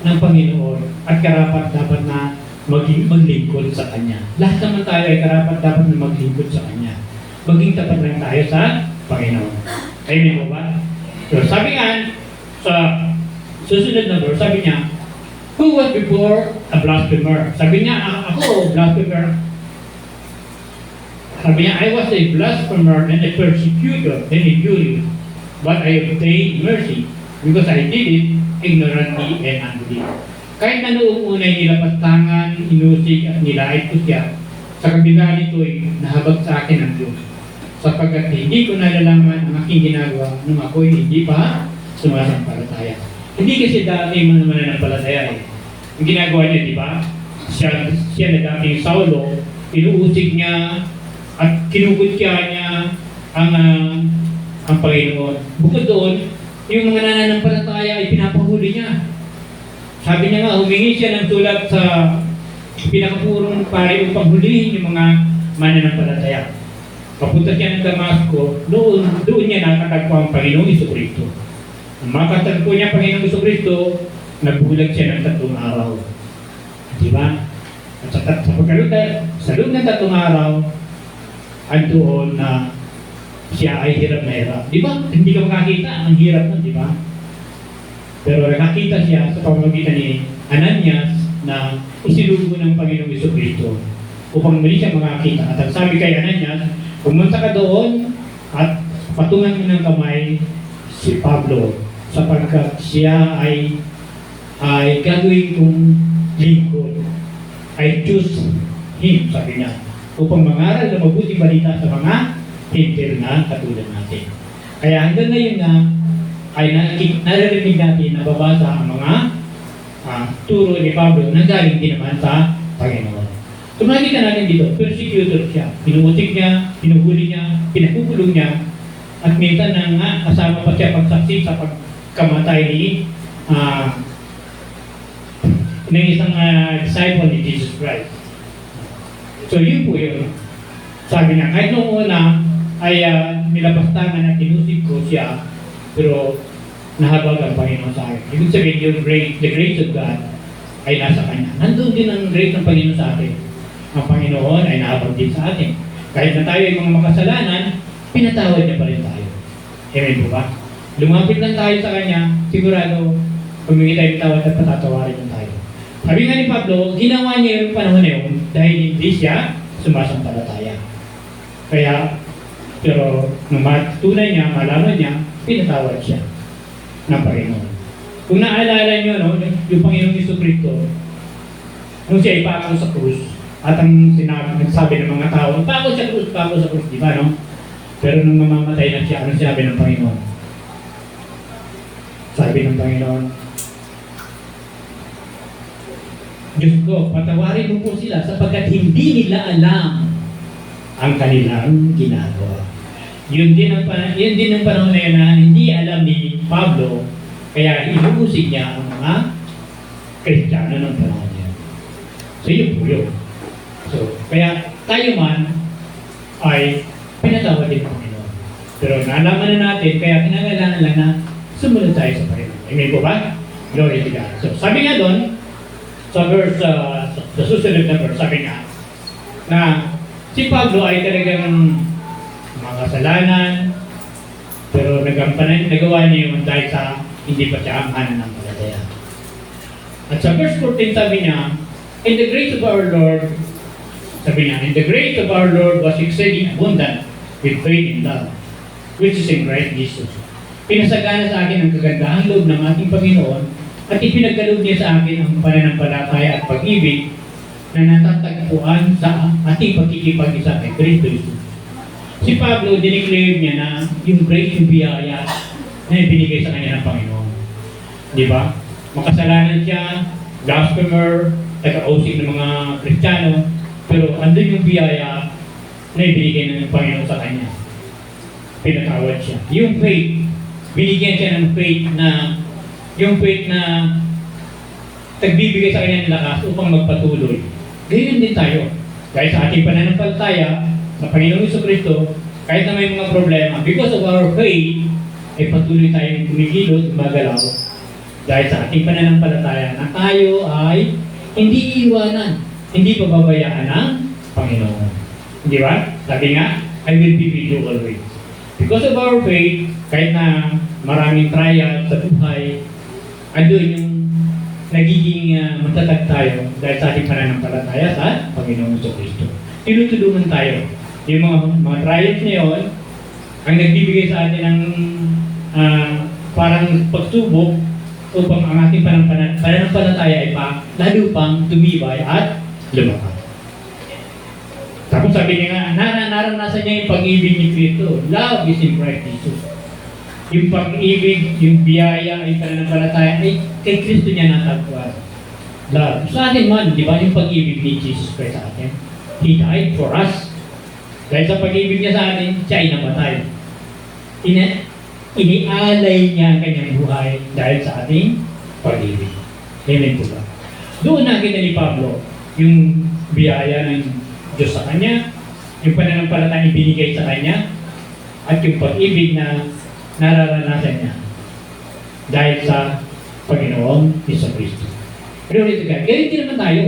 Speaker 4: ng Panginoon at karapat dapat na maglingkod sa Kanya. Lahat naman tayo ay karapat dapat na maglingkod sa Kanya. Maging tapat lang tayo sa Panginoon. Amen mo ba? So, sabi nga, sa susunod na verse, sabi niya, who was before a blasphemer? Sabi niya, ako, blasphemer. Sabi niya, I was a blasphemer and a persecutor and a injurious, but I obtained mercy because I did it ignorantly and unbelief. Kahit na noong unay nilapastangan, inusig at nilait ko siya, sa kabila nito ay nahabag sa akin ang Diyos. Sapagkat hindi ko nalalaman ang aking ginagawa nung ako'y hindi pa sumasampalataya. Hindi kasi dati man naman nanampalataya eh. Ang ginagawa niya, di ba? Siya na dating Saulo, inuusig niya at kinukutya niya ang Panginoon. Bukod doon, yung mga nananampalataya ay pinapahuli niya. Sabi niya nga, humingi siya ng tulad sa pinakapurong pare upang hulihin yung mga mananampalataya. Papunta siya ng Damasco, doon niya nakatagpo ang Panginoong Jesucristo. Nang makatagpo niya ang Panginoong Jesucristo, nagbulag siya ng 3 araw. Diba? At sa loob ng 3 araw, andoon na siya ay hirap na hirap. Diba? Hindi ka makakita, ang hirap nun, diba? Pero nakakita siya sa pamamagitan ni Ananias na isinugo ng Panginoong Jesucristo upang muli siya makakita. At ang sabi kay Ananias, pumunta ka doon at patungan mo ng kamay si Pablo sapagkat siya ay gagawin kong lingkod. I choose him, sabi niya, upang mangaral na mabuting balita sa mga hintil na katulad natin. Kaya hanggang ngayon na ay naririnig natin na babasa ang mga turo ni Pablo na galing din naman sa Panginoon. So makikita natin dito, persecutor siya. Pinuutik niya, pinuhuli niya, pinakukulong niya, at minsan na nga kasama pa siya pagsaksi sa pagkamatay ng isang disciple ni Jesus Christ. So yun po yun. Sabi niya, kahit noong una ay nilapastangan at tinusig ko siya, pero nahabag ang Panginoon sa akin. Ibig sabihin, the grace of God ay nasa Kanya. Nandun din ang grace ng Panginoon sa atin. Ang Panginoon ay nahabag din sa atin. Kahit na tayo ay mga makasalanan, pinatawad niya pa rin tayo. Amen po ba? Lumapit lang tayo sa Kanya, sigurado, humingi tayo ng tawad at patatawarin niya tayo. Sabi nga ni Pablo, ginawa niya yung panahon na yun dahil hindi siya sumasampalataya. Kaya, pero nung matutunay niya, malaman niya, pinatawad siya ng Panginoon. Kung naalala niyo, no, yung Panginoong Jesucristo, nung siya ipako sa krus, at ang nagsabi ng mga tao, pako sa krus, di ba, no? Pero nung mamamatay na siya, ano sinabi ng Panginoon? Sabi ng Panginoon, Diyos ko, patawarin mo po sila sapagkat hindi nila alam ang kanilang ginagawa. Yun din ang panahon na yun na hindi alam ni Pablo, kaya inuusig niya ang mga Kristiyano ng panahon niya. So yun po yun. So, kaya tayo man ay pinatawad din ng Panginoon. Pero nalaman na natin, kaya kinakailangan lang na sumunod tayo sa Panginoon. Amen po ba? Glory to God. So, sabi nga doon, sa verse, sa susunod na verse, sabi nga, na si Pablo ay talagang mga kasalanan, pero nagawa niya yun dahil sa hindi pa siya ang mananampalataya. At sa verse 14 sabi niya, in the grace of our Lord, sabi niya, in the grace of our Lord was exceeding abundant with faith and love, which is in Christ Jesus. Pinasagana sa akin ang kagandahang loob ng ating Panginoon at ipinagkaloob niya sa akin ang pananampalataya at pag-ibig na natatagpuan sa ating pagkikipag-isa kay Kristo Jesus. Si Pablo, dineclare niya na yung grace, yung biyaya na ibinigay sa kanya ng Panginoon. Di ba? Makasalanan siya, blasphemer, taga-ausig ng mga Kristiyano, pero andun yung biyaya na ibinigay ng Panginoon sa kanya. Pinatawad siya. Yung faith, binigyan siya ng faith na tagbibigay sa kanya ng lakas upang magpatuloy. Gayun din tayo. Dahil sa ating pananampalataya sa Panginoong Jesucristo, kahit na may mga problema, because of our faith, ay patuloy tayong kumigilot, magalaw. Dahil sa ating pananampalataya na tayo ay hindi iiwanan, hindi pababayaan ng Panginoon. Di ba? Sabi nga, I will be with you always. Because of our faith, kahit na maraming trial sa buhay, andun yung nagiging matatag tayo dahil sa ating pananampalataya sa Panginoong Jesucristo. Tinutulungan tayo. Yung mga trials na yun, ang nagbibigay sa atin ng parang pagsubok upang ang ating pananampalataya ay lalo pang tumibay at lumakas. Tapos sabi niya nga, naranasan niya yung pag-ibig ni Kristo. Love is in Christ Jesus. Yung pag-ibig, yung biyaya, yung pananampalataya ay kay Kristo niya natagpuan. Love. Sa atin man, di ba yung pag-ibig ni Jesus Christ sa atin? He died for us. Dahil sa pag-ibig niya sa atin, siya ay namatay. Inialay niya ang kanyang buhay dahil sa ating pag-ibig. Amen po ba? Doon nakita ni Pablo yung biyaya ng Diyos sa kanya, yung pananampalataya ibinigay sa kanya, at yung pag-ibig na nararanasan niya dahil sa Panginoong Jesucristo. Pero ulit ka, ganyan din naman tayo.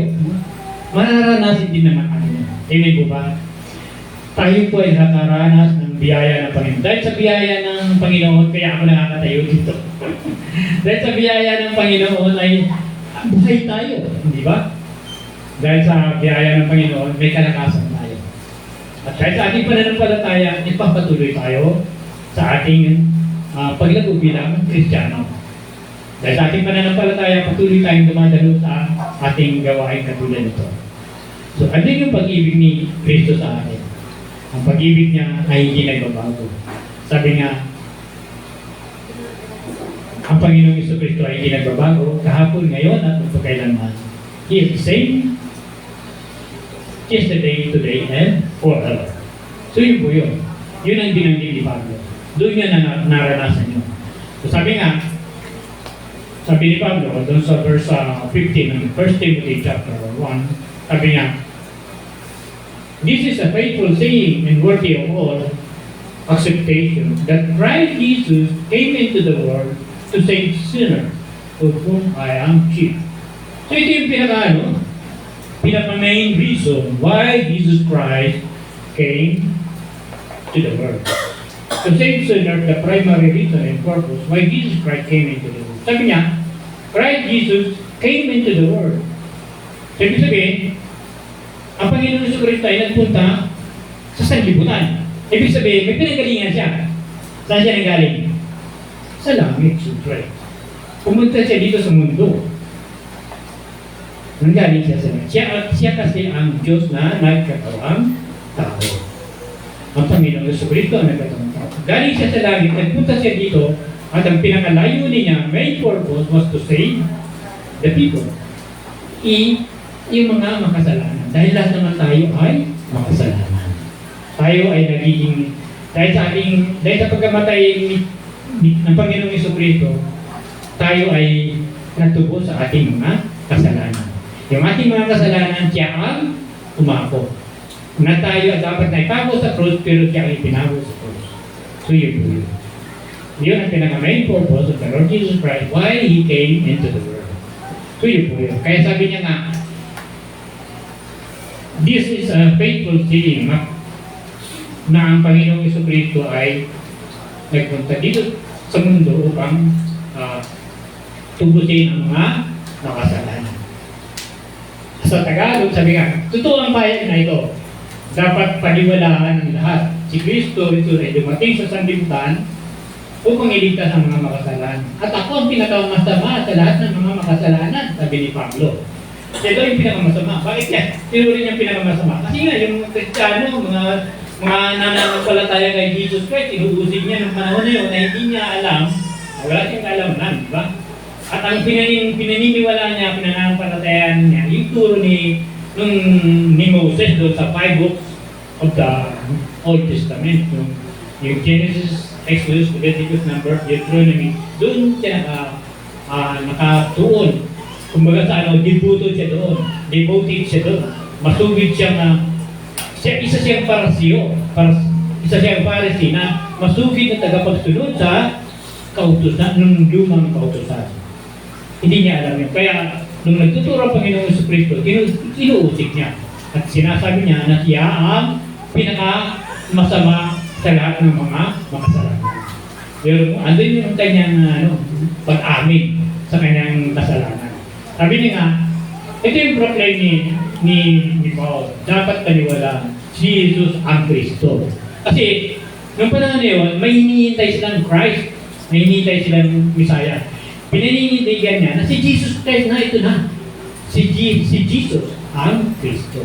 Speaker 4: Mararanasin din naman natin. Amen po ba? Tayo po ay nakaranas ng biyaya ng Panginoon. Dahil sa biyaya ng Panginoon, kaya ako nakakatayo dito. Dahil sa biyaya ng Panginoon ay buhay tayo. Hindi ba? Dahil sa biyaya ng Panginoon, may kalakasan tayo. At dahil sa ating pananampalataya, ipapatuloy tayo sa ating paglago bilang Kristiyano. Dahil sa ating pananampalataya, patuloy tayong dumadalo sa ating gawain katulad nito. So, andun yung pag-ibig ni Kristo sa atin. Ang pag-ibig niya ay hindi nagbabago. Sabi nga, ang Panginoong Jesucristo ay hindi nagbabago kahapon, ngayon, at magpakailanman. He is the same yesterday, today, and forever. So yun po yun. Yun ang binanggit ni Pablo. Doon niya naranasan yun. So sabi ni Pablo, doon sa verse 15 ng 1 Timothy chapter 1, sabi niya, this is a faithful saying and worthy of all acceptation that Christ Jesus came into the world to save sinners, of whom I am chief. So ito yung pinaka-main reason why Jesus Christ came to the world. To save sinners, the primary reason and purpose why Jesus Christ came into the world. Sabi niya, Christ Jesus came into the world. So ibig sabihin, ang Panginoon Jesucristo ay nagpunta sa sanlibutan. Ibig sabihin, may pinagalingan siya. Saan siya nanggaling? Sa langit, siyempre. Pumunta siya dito sa mundo. Nanggaling siya sa langit. Siya kasi ang Diyos na nagkatawang tao. Ang Panginoon Jesucristo ang nagkatawang tao. Galing siya sa langit, nagpunta siya dito, at ang pinakalayunin niya, main purpose was to save the people. Yung mga makasalanan. Dahil lahat naman tayo ay makasalanan. tayo ay nagiging, dahil sa pagkamatay ng Panginoong Jesucristo, tayo ay natubo sa ating mga kasalanan. Yung ating mga kasalanan, siya ang umako. Na tayo ay dapat na ipako sa krus, pero siya ay pinako sa krus. So yun po yun. Yun ang pinaka-main purpose of the Lord Jesus Christ, why He came into the world. So yun po yun. Kaya sabi niya nga, this is a faithful saying na ang Panginoong Jesucristo ay nagpunta dito sa mundo upang tubusin ang mga nakasalanan. Sa Tagalog, sabi nga, totoo ang pahayag na ito. Dapat paniwalaan ng lahat. Si Kristo ito ay dumating sa sanlibutan upang iligtas ang mga makasalanan. At ako ang pinakamasama sa lahat ng mga makasalanan, sabi ni Pablo. Siya daw yung pinakamasama. Bakit yan? Sino rin yung pinakamasama? Kasi nga, yung Kristiyano, mga nananampalataya kay Jesus Christ, inuusig niya ng panahon na yun na hindi niya alam, wala siyang kaalaman, di ba? At ang pinaniniwala niya, pinanampalatayaan niya, yung turo ni Moses doon sa 5 books of the Old Testament, yung Genesis, Exodus, Leviticus, Numbers, Deuteronomy, doon siya nakatuon. Kumbaga sa devoted siya doon, masugid siya na isa siyang parasiyo, isa siyang parisi na masugid na tagapagsunod sa kautusan, ng lumang kautusan. Hindi niya alam yun. Kaya, nung nagtuturo ang Panginoong Jesucristo, inuusik niya. At sinasabi niya na siya ang pinaka-masama sa lahat ng mga makasalanan. Pero andun yung kanyang pag-amin sa kanyang kasalanan. Sabi niya nga, ito yung proclaim ni Paul. Dapat paniwalaan si Jesus ang Kristo. Kasi, nung panahon na yun, may hinihintay silang Christ, may hinihintay silang Messiah. Pinaninindigan niya na si Jesus Christ na ito na. Si Jesus ang Kristo.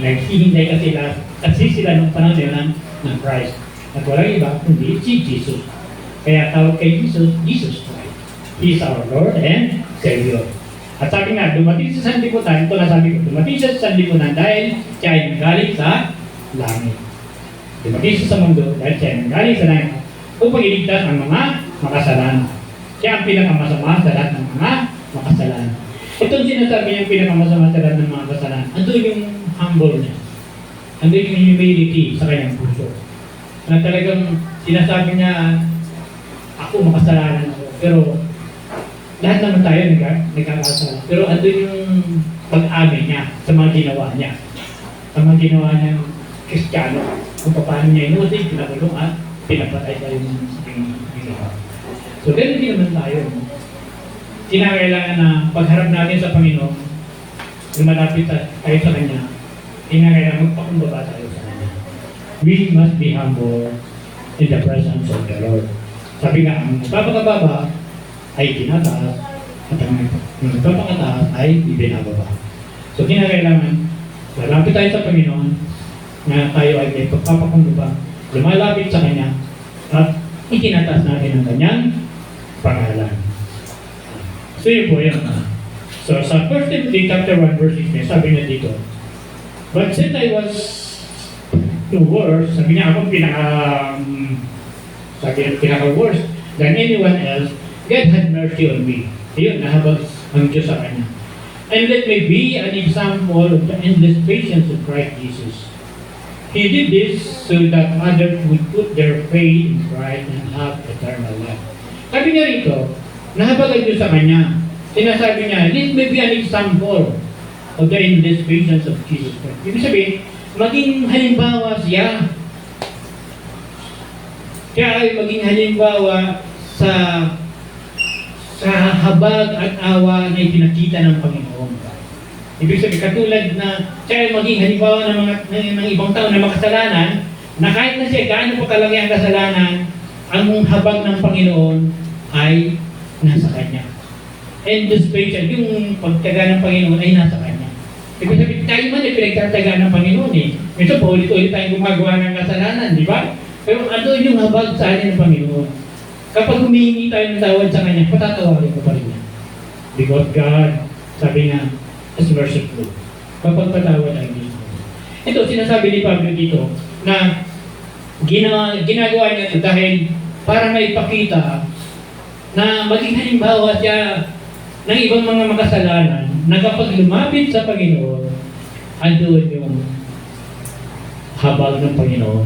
Speaker 4: Naghihintay kasi sila nung panahon na yun ng Christ. At walang iba kundi si Jesus. Kaya tawag kay Jesus, Jesus Christ. He is our Lord and Savior. At sabi nga, dumating sa sanlibutan, ito na sabi ko, dumating siya sa sanlibutan dahil siya ay nanggaling sa langit. Dumating siya sa mundo dahil siya ay nanggaling sa langit upang iligtas ang mga makasalanan. Siya ang pinakamasama sa lahat ng mga makasalanan. Itong sinasabi niyang pinakamasama sa lahat ng mga kasalanan, andun yung humble niya. Andun yung humility sa kanyang puso. Na talagang sinasabi niya, ako makasalanan ako. Pero lahat naman tayo nagkakasala. Pero andun yung pag-amin niya sa mga ginawa niya. Sa mga ginawa niyang Kristiyano. Kung paano niya inuusig, pinakulong at pinapatay tayo ng ginawa. So, ganun din naman tayo. Kinakailangan na pagharap natin sa Panginoon, lumalapit tayo sa Kanya, kinakailangan magpakumbaba tayo sa Kanya. We must be humble in the presence of the Lord. Sabi nga, ang magpapakababa ay tinataas at ang magpapakataas ay ibinababa. So, kinakailangan, lalapit tayo sa Panginoon na tayo ay may pagpapakumbaba, lumalapit sa Kanya, at itinataas natin ang Kanyang pangalan. So yun po yun. So sa 1 Timothy chapter 1 verse 16, sabi niya dito, but since I was worse, sabi niya ako pinaka-worse than anyone else, God had mercy on me. Ayun, nahabag ang Diyos sa kanya. And let me be an example of the endless patience of Christ Jesus. He did this so that others would put their faith in Christ and have eternal life. Sabi niya rito, nahabag ang Diyos sa kanya. Sinasabi niya, let me be an example of the endless patience of Jesus Christ. Ibig sabihin, maging halimbawa siya. Siya ay maging halimbawa sa habag at awa na ipinakita ng Panginoon. Ibig sabihin, katulad na siya ay maging halimbawa ng ibang tao na makasalanan, na kahit na siya gaano pa kalaki ang kasalanan, ang habag ng Panginoon ay nasa Kanya. And the special, yung pagtaga ng Panginoon ay nasa Kanya. Ibig sabihin, tayo man ay pinagtataga ng Panginoon eh. Ito, paulit-ulit tayong gumagawa ng kasalanan, di ba? Pero ano yung habag sa atin ng Panginoon? Kapag humihingi tayo ng tawad sa Kanya, patatawagin ko pa rin niya. Because God, sabi nga, is merciful. Kapag patawad ay Diyos. Ito, sinasabi ni Pablo dito, na ginagawa niya ito dahil para maipakita na maging halimbawa siya ng ibang mga makasalanan na kapag lumapit sa Panginoon, andoon yung habag ng Panginoon,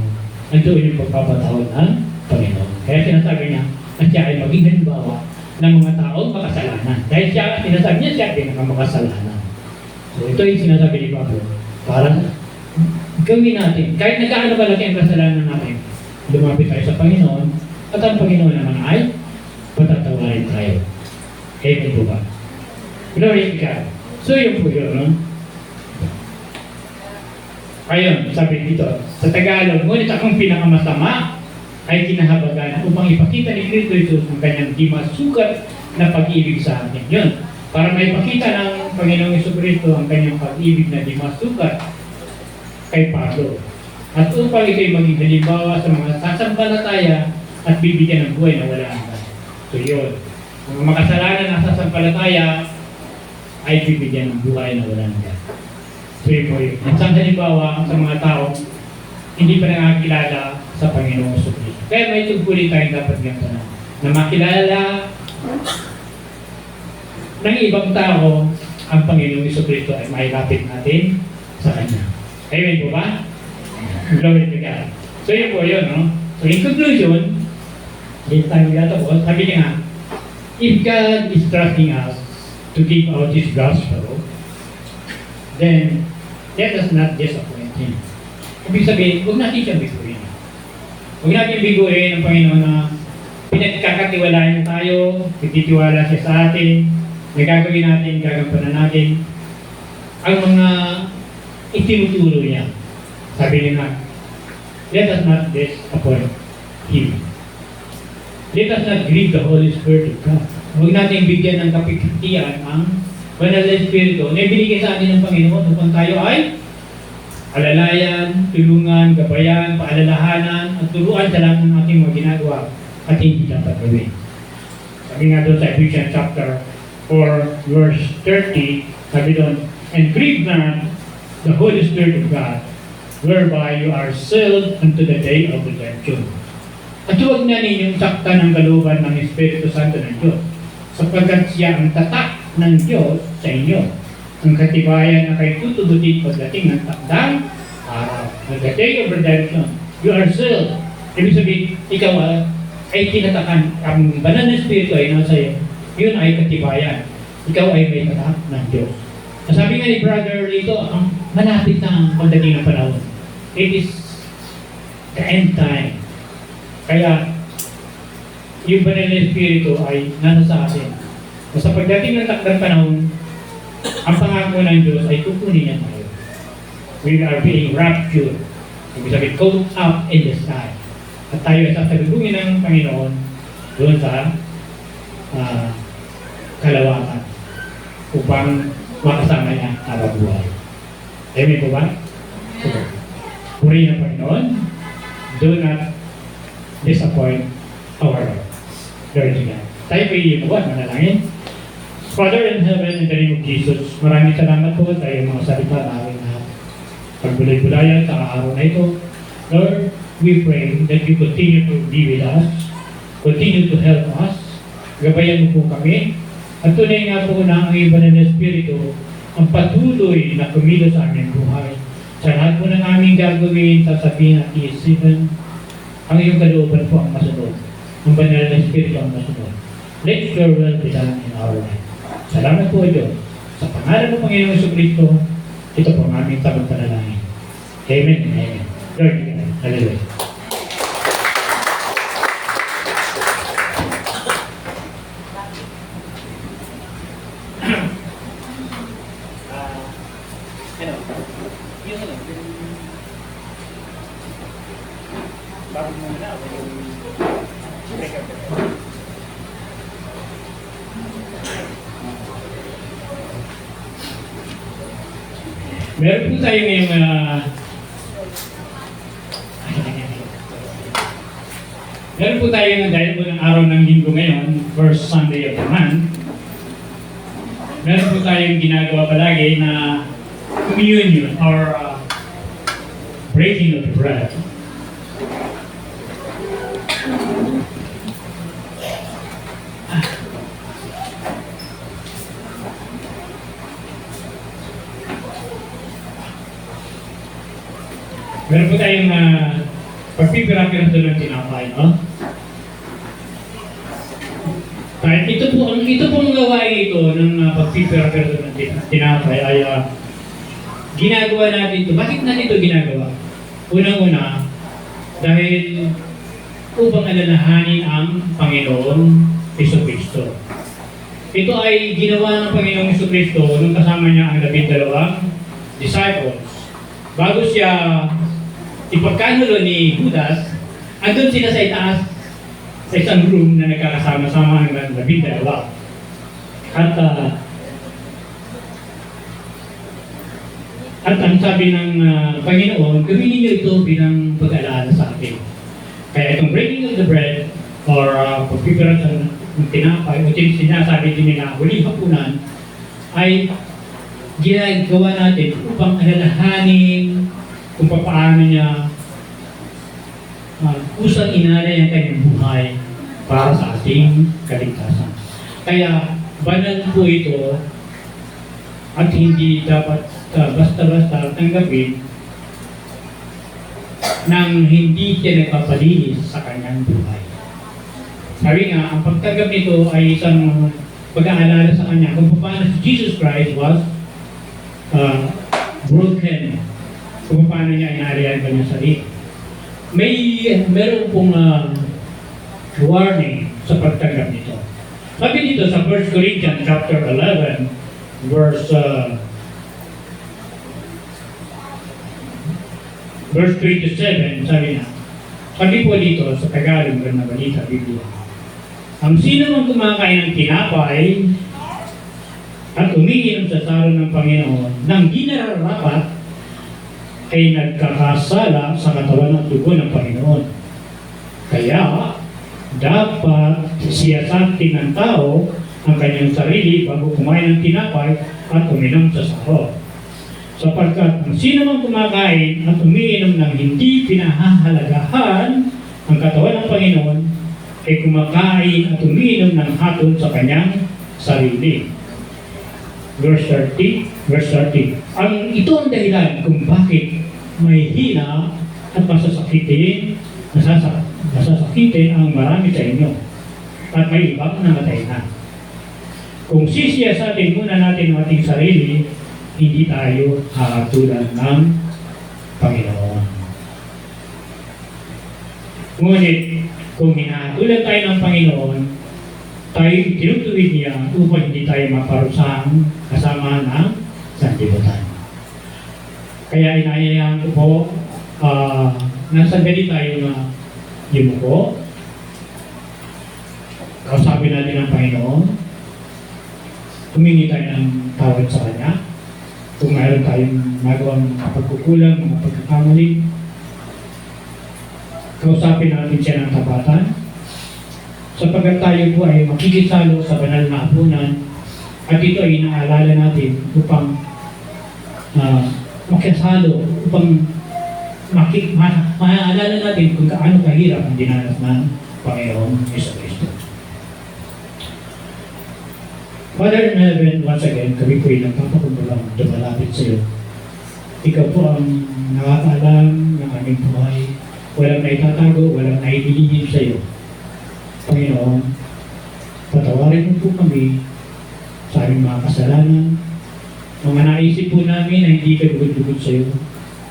Speaker 4: andoon yung pagpapatawad ng Panginoon. Kaya sinasabi niya na siya ay maging halimbawa ng mga taong makasalanan. Dahil siya, sinasabi niya siya pinakamakasalanan. So ito yung sinasabi ni Pablo. Para gawin natin, kahit nagkaano malaki ang kasalanan natin, lumapit tayo sa Panginoon, at ang Panginoon naman ay patatawarin tayo. Amen po ba? Glory to God. So yun po yun, no? Ayun, sabi dito, sa Tagalog, ngunit akong pinakamasama ay kinahabagan upang ipakita ni Kristo Jesus ang kanyang di masukat na pag-ibig sa atin. Yun, para maipakita ng Panginoong Jesucristo ang kanyang pag-ibig na di masukat kay Pablo. At upang ito'y maging halimbawa sa mga sasampalataya at bibigyan ng buhay na wala hanggan. So yun, kung makasalanan na sasampalataya ay bibigyan ng buhay na wala hanggan. So yun po yun. Isang halimbawa sa mga tao hindi pa nakakilala sa Panginoong Jesucristo. Kaya may tugulin tayong dapat ganito na makilala ng ibang tao ang Panginoong Jesucristo ay mailapit natin sa Kanya. Amen po ba? Glory to God. So yun po yun, no? So in conclusion, dito tayo magtatapos, sabi niya nga, if God is trusting us to give out His gospel, then let us not disappoint Him. Ibig sabihin, huwag natin siyang biguin. Huwag natin biguin ang Panginoon na pinagkakatiwalaan tayo, nagtitiwala siya sa atin, nagagawin natin, gagampanan natin ang mga itinuturo niya. Sabi niya nga, let us not disappoint Him. Let us not grieve the Holy Spirit of God. Huwag natin bigyan ng kapigtian ang Banal na Espiritu na ibinigay sa atin ng Panginoon upang tayo ay alalayan, tulungan, gabayan, paalalahanan, at turuan sa lahat ng ating mga ginagawa at hindi dapat gawin. Sabi nga doon sa Ephesians chapter 4, verse 30, sabi doon, and grieve not the Holy Spirit of God, whereby you are sealed unto the day of redemption. At huwag na ninyong saktan ng kalooban ng Espiritu Santo ng Diyos, sapagkat siya ang tatak ng Diyos sa inyo, ang katibayan na kay tutubutin pagdating ng takdang araw. On the day of redemption, you are sealed. Ibig sabihin, ikaw ay tinatakan, ang banal na Espiritu ay nasa iyo, yun ay katibayan. Ikaw ay may tatak ng Diyos. Sabi nga ni Brother Lito, ang malapit na ang pagdating ng panahon. It is the end time. Kaya, yung banal na Espiritu ay nasa sa atin. Sa pagdating ng takdang panahon, ang pangako ng Diyos ay kukunin niya tayo. We are being raptured. Ibig sabihin, caught up in the sky. At tayo ay sasalubungin ng Panginoon doon sa kalawakan upang makasama niya araw buhay. Amen po ba? So, purihin ng Panginoon. Do not disappoint our Lord. Glory to God. Tayo po iinuwan, manalangin. Father in heaven, in the name of Jesus, maraming salamat po sa iyong mga salita na aming pagbulay-bulayan sa araw na ito. Lord, we pray that you continue to be with us, continue to help us, gabayan mo po kami, at tunay nga po na ang iba ng Espiritu ang patuloy na kumilos sa aming buhay. Sa lahat po ng aming gagawin, sasabihin at iisipin, ang iyong kalooban po ang masunod. Ang banal na Espiritu ang masunod. Let your will be done in our life. Salamat po Diyos. Sa pangalan ng Panginoong Jesucristo, ito po ang aming tamang panalangin. Amen and amen. Lord, hallelujah. Meron po tayo ngayong meron po tayo dahil po ng araw ng linggo ngayon, first Sunday of the month, meron po tayong ginagawa palagi na communion or breaking of the bread. Meron po tayong pagpipira-pira doon ng tinapay, no? Kahit ito pong gawain ito ng pagpipira-pira doon ng tinapay ay ginagawa natin ito. Bakit natin ito ginagawa? Unang-una, dahil upang alalahanin ang Panginoon Jesucristo. Ito ay ginawa ng Panginoong Jesucristo nung kasama niya ang 12 disciples. Bago siya ipagkanulo ni Judas, andun sila sa itaas sa isang room na nagkakasama-sama ng 12. At ang sabi ng Panginoon, gawin ninyo ito bilang pag-alala sa atin. Kaya itong breaking of the bread or pagpipira ng tinapay o sinasabi din nila huling hapunan ay ginagawa natin upang alalahanin kung paano niya kusang inalay ang kanyang buhay para sa ating kaligtasan. Kaya banal po ito at hindi dapat basta-basta tanggapin nang hindi siya nagpapalinis sa kanyang buhay. Sabi nga, ang pagtanggap nito ay isang pag-aalala sa kanya kung paano si Jesus Christ was broken, kung paano niya inarihan kanyang sarili. Meron pong warning sa pagtanggap nito. Sabi dito sa 1 Corinthians chapter 11, verse 3 to 7, sabi po dito sa Tagalog na balita, Biblia. Ang sino mang kumakain ng tinapay at umiinom sa saro ng Panginoon nang di nararapat ay nagkakasala sa katawan at dugo ng Panginoon. Kaya, dapat siyasatin ng tao ang kanyang sarili bago kumain ng tinapay at uminom sa sahog. Sapagkat ang sino mang kumakain at umiinom ng hindi pinahahalagahan ang katawan ng Panginoon ay kumakain at umiinom ng hatol sa kanyang sarili. Verse 30. Ito ang dahilan kung bakit may hina at masasakitin ang marami sa inyo at may ibang namatay na. Kung sisiyasatin muna natin ang ating sarili, hindi tayo hahatulan ng Panginoon. Ngunit, kung hinahatulan tayo ng Panginoon, tayo tinutuwid niya upang hindi tayo maparusahan kasama ng sanlibutan. Kaya inayayahan ko po, nasa gali tayo na yumuko, kausapin natin ang Panginoon, humingi tayo ng tawad sa Kanya, kung mayroon tayong nagawang pagkukulang, mga pagkakamali, kausapin natin siya ng tapatan, sapagkat tayo po ay makikisalo sa banal na hapunan at ito ay inaalala natin upang makisalo, upang maalala natin kung gaano kahirap ang dinanas ng Panginoon Jesucristo. Father in heaven, once again, kami po ay nagpapakumbalang dumalapit sa iyo. Ikaw po ang nakakaalam ng aming buhay. Walang naitatago, walang naililihim sa iyo. Panginoon, patawarin mo po kami sa aming mga kasalanan. Mga naisip po namin na hindi ka dugod-dugod sa iyo,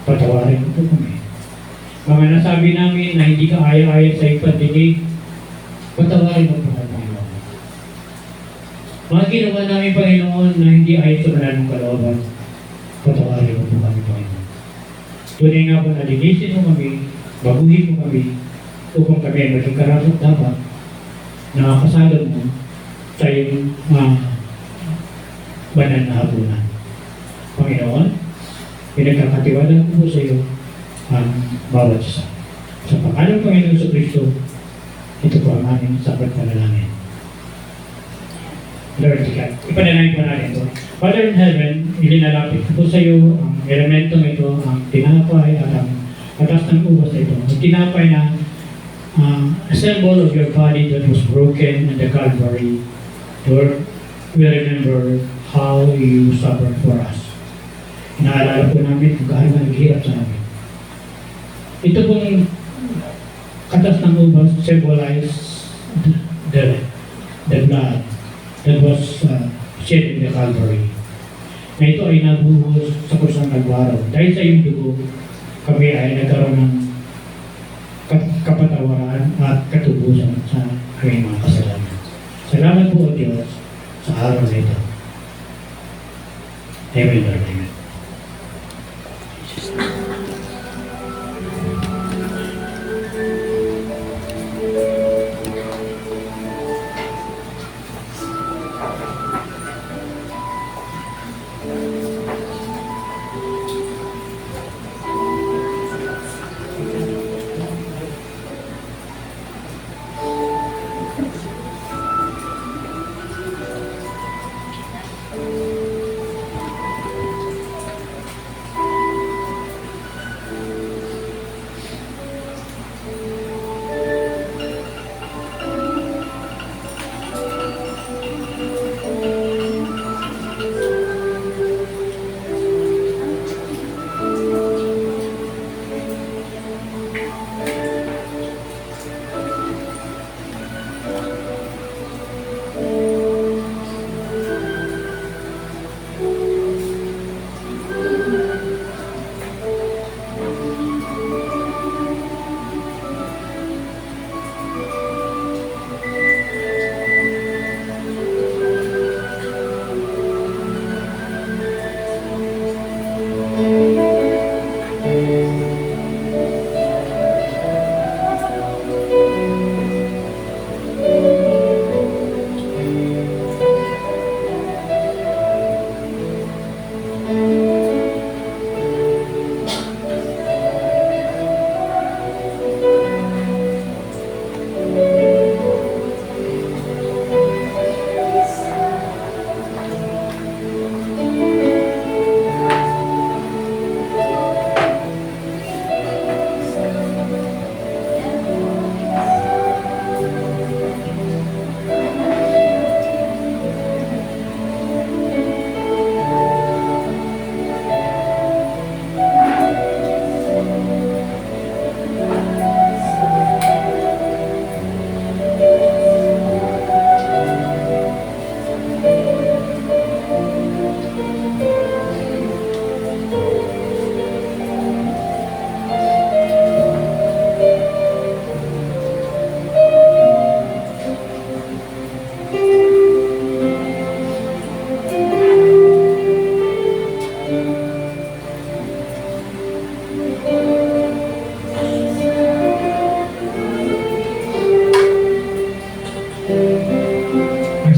Speaker 4: patawarin mo po kami. Mga nasabi namin na hindi ka ayaw-ayaw sa iyong pandinig, patawarin mo po kami, Panginoon. Mga ginawa namin, Panginoon, na hindi ayaw sa banal mong kalooban, patawarin mo po kami, Panginoon. Tunay nga po na linisin mo kami, baguhin mo kami, upang kami ay maging karapat dapat na kasalad mo sa iyong banal na hapunan. Panginoon, pinagkakatiwala ko po sa iyo ang bawat isa. Sa pangalan ng Panginoon sa Kristo, ito po ang aming sapat panalangin. Lord God, ipanalangin po natin ito. Father in heaven, ilinalapit po sa iyo ang elementong ito, ang tinapay at ang atas ng ubas ito. Ang tinapay na a symbol of your body that was broken in the Calvary. Lord, we remember how you suffered for us. Inaalala po namin kung gaano naghihirap sa amin. ito pong katas ng ubas symbolize the blood that was shed in the Calvary. Na ito ay nabuhos sa kusang nagwaraw. Dahil sa iyong dugo, kami ay nagkaroon ng kapatawaran at katubusan sa aming mga kasalanan. Salamat po, O Diyos, sa araw na ito. Amen, Lord. Amen.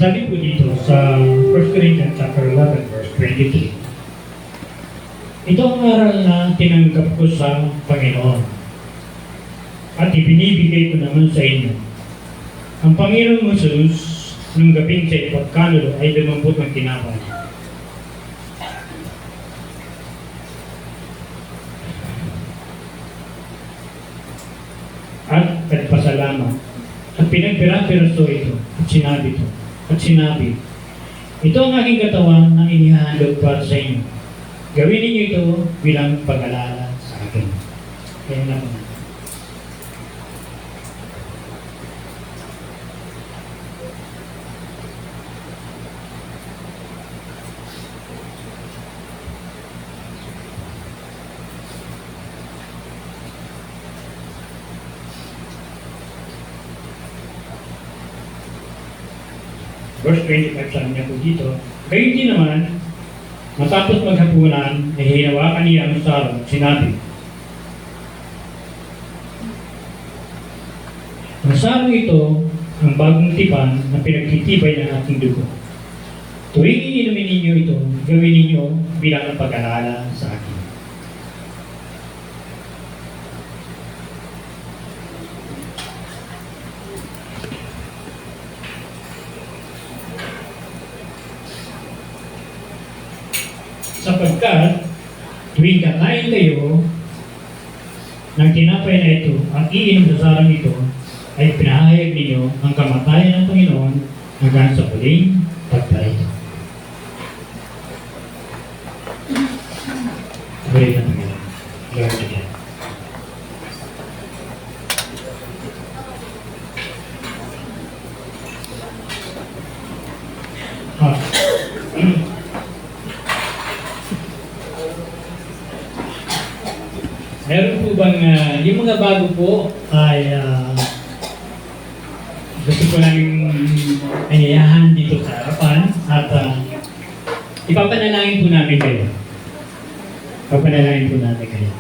Speaker 4: Sabi po dito sa 1 Corinthians chapter 11 verse 23. Ito ang aral na tinanggap ko sa Panginoon at ibinibigay ko naman sa inyo. Ang Panginoong Jesus nung gabing sa ipagkanulo ay 50 ng tinapay. At nagpasalamat at pinagpira-piraso ito at sinabi, ito ang aking katawan na inihahandog para sa inyo. Gawin ninyo ito bilang pag-alala sa akin. Kaya naman. Verse 25 sabi niya po dito, gayon din naman, matapos maghapunan, ay hinawakan niya ang sarong, sinabi, ang sarong ito, ang bagong tipan na pinagtitibay ng ating dugo. Tuwing iinumin ninyo ito, gawin ninyo bilang pag-alala sa akin. Sapagkat tuwing kakain kayo ng tinapay na ito at iinom sa sarang ito, ay pinahayag ninyo ang kamatayan ng Panginoon hanggang sa huling pagdarito. Tuloy na Panginoon. Lord again. Meron po bang, yung mga bago po ay gusto ko namin ayayahan dito sa harapan at ipapanalangin po namin kayo. Ipapanalangin po natin kayo.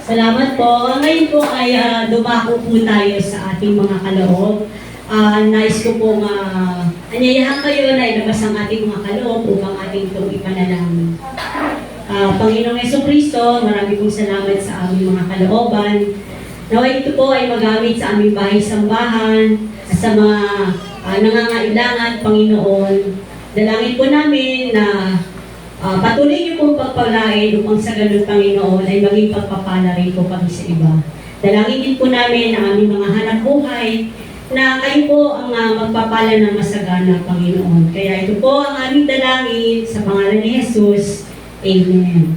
Speaker 1: Salamat po. Ngayon po ay dumako po tayo sa ating mga kaloob. Nais ko pong anyayahan kayo na ilabas ang ating mga kaloob upang ating itong ipanalangin. Panginoong Jesucristo, marami pong salamat sa aming mga kalooban. Naway ito po ay magamit sa aming bahay-sambahan at sa mga nangangailangan, Panginoon. Dalangin po namin na patuloy niyo pong pagpalain upang sa ganun, Panginoon, ay maging pagpapala rin po kami sa iba. Dalangin din po namin ang aming mga hanap buhay na kayo po ang magpapala ng masagana, Panginoon. Kaya ito po ang aming dalangin sa pangalan ni Jesus. Amen.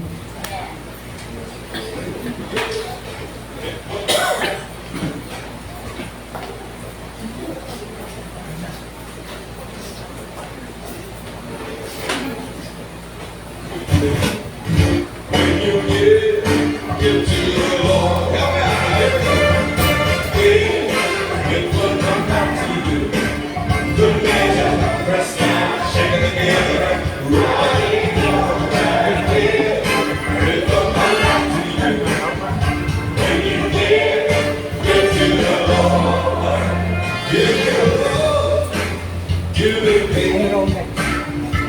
Speaker 5: Give it pain,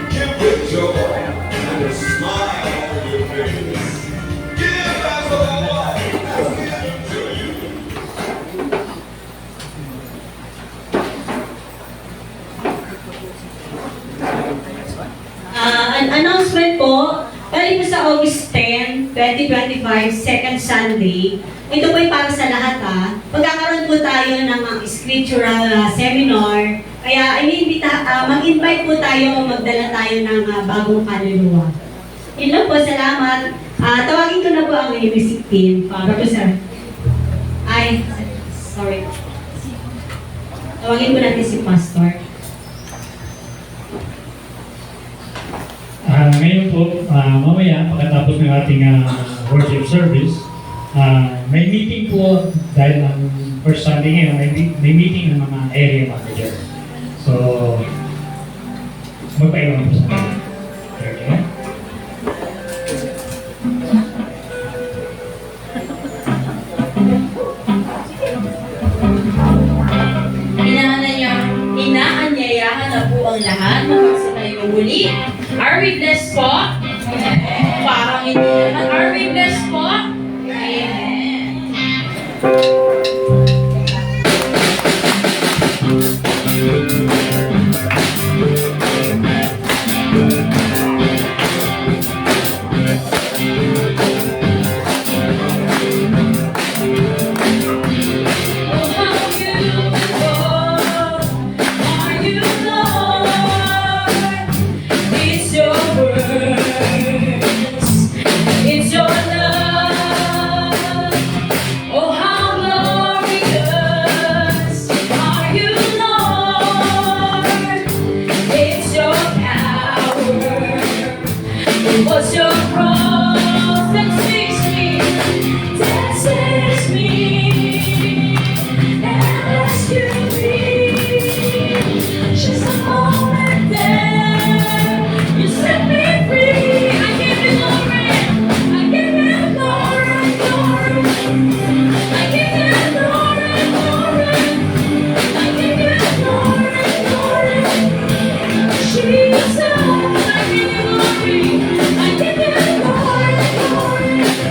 Speaker 5: give it joy, and a smile on your face. Give us a life to you.
Speaker 1: An announcement po, bali po sa August 10, 2025, second Sunday. Ito po ay para sa lahat Magkakaroon po tayo ng scriptural seminar. Kaya mag-invite po tayo o magdala tayo ng bagong kaluluwa. Yun lang po, salamat. Tawagin ko na po ang music team para po sa... sorry. Tawagin po natin si Pastor.
Speaker 4: Ngayon po, mamaya, pagkatapos ng ating worship service, may meeting po, dahil ang first Sunday ngayon, may meeting ng mga area manager. So, magpaiwan po sa akin. Okay?
Speaker 2: Inaanyayahan na po ang lahat. Magsasabay ko muli. Are we blessed po? Parang hindi naman. Are we blessed po? Amen. What's your cross that seeks me, that saves me, and rescues me? Just a moment there, you set me free. I give you glory, I give you glory, glory. I give you glory, glory. I give you glory, glory. Jesus, I give you glory. I give you glory, glory.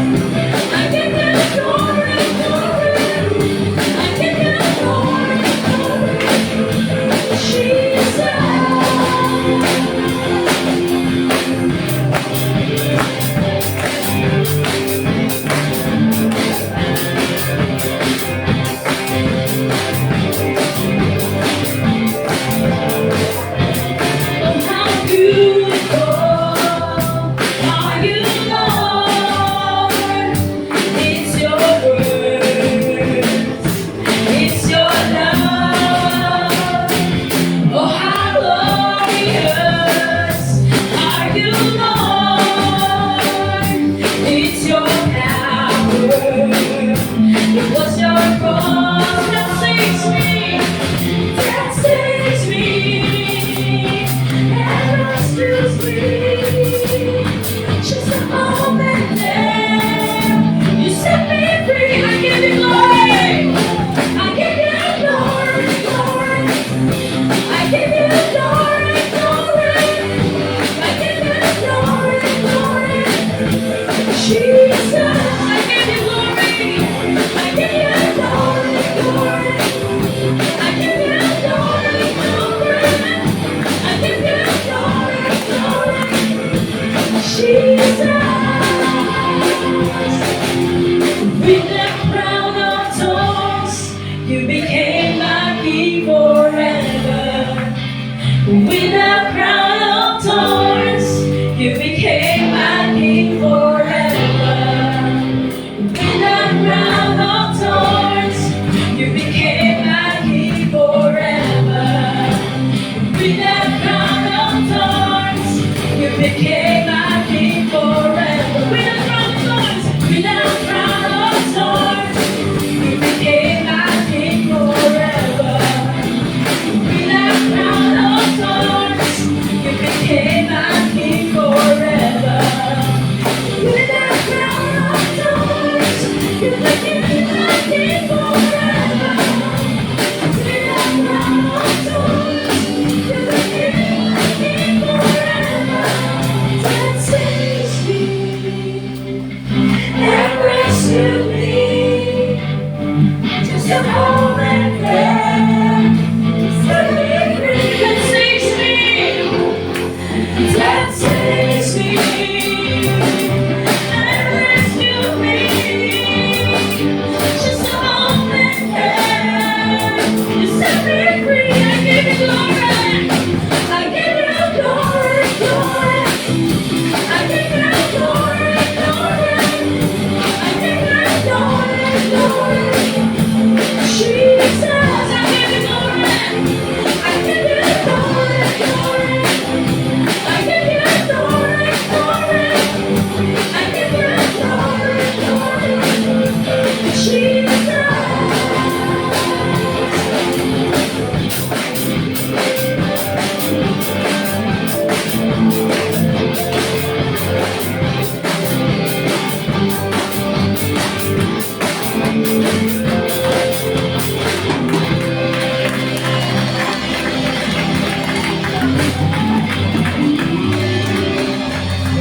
Speaker 2: With the crown of thorns, you became my king forever. With the crown of thorns, you became my king forever. With the crown of thorns, you became my king forever. With the crown of thorns, you became my king forever. With the crown of thorns, with the crown of thorns, you became my king forever. With the crown of thorns, you became my king forever. With the crown of thorns, you became my king forever. With the crown of thorns, you became my king forever. That saves me and rescued me. Just a moment there, set me free. That saves me. That saves me and rescued me. Just a moment there, you set me free. I give you glory. I give you glory, glory. I give you glory, glory. I give you glory, glory. Jesus, I give you glory. I give you glory, glory. I give you glory, glory. I give you glory, glory. Jesus.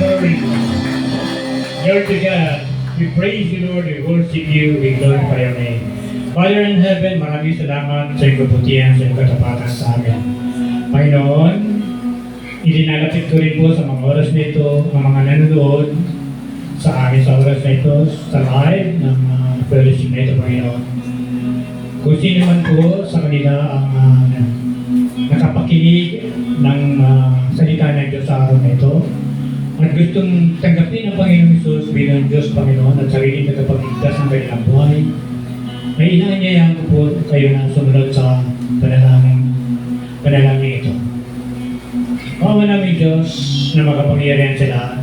Speaker 4: Glory. Lord to God, we praise you, Lord, we worship you, we glorify your name. Father in heaven, maraming salamat sa iyong kabutihan, sa iyong katapatan sa amin. Panginoon, ilinalapit ko rin po sa mga oras na ito, ng mga nanonood sa amin sa oras na ito, sa live ng fellowship na ito, Panginoon. Kung sino man po sa kanila ang nakapakinig ng salita ng Diyos sa araw na ito, at gustong tanggapin ang Panginoong Isus bilang Diyos, Panginoon, at sarili na kapagligtas ng kanilang buhay, may inaanyayahan ko po kayo na sumunod sa panalangin ito. Maawa namin Diyos na makapangyarihan sa lahat.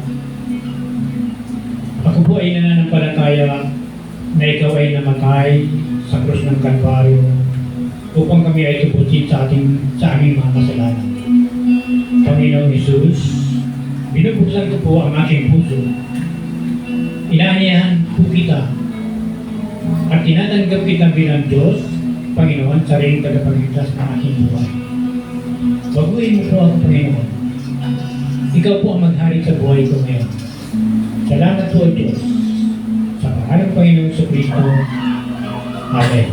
Speaker 4: Ako po ay nananampalataya na ikaw ay namatay sa krus ng Kalbaryo upang kami ay tubutin sa aming mga kasalanan. Panginoong Isus, binubuksan ko po ang aking puso. Inaanyahan po kita at tinatanggap kita bilang Diyos, Panginoon, sariling tagapagligtas ng aking buhay. Baguhin mo po ako, Panginoon. Ikaw po ang maghari sa buhay ko ngayon. Salamat po, Diyos. Sa pangalan ng Panginoong Jesucristo. Amen.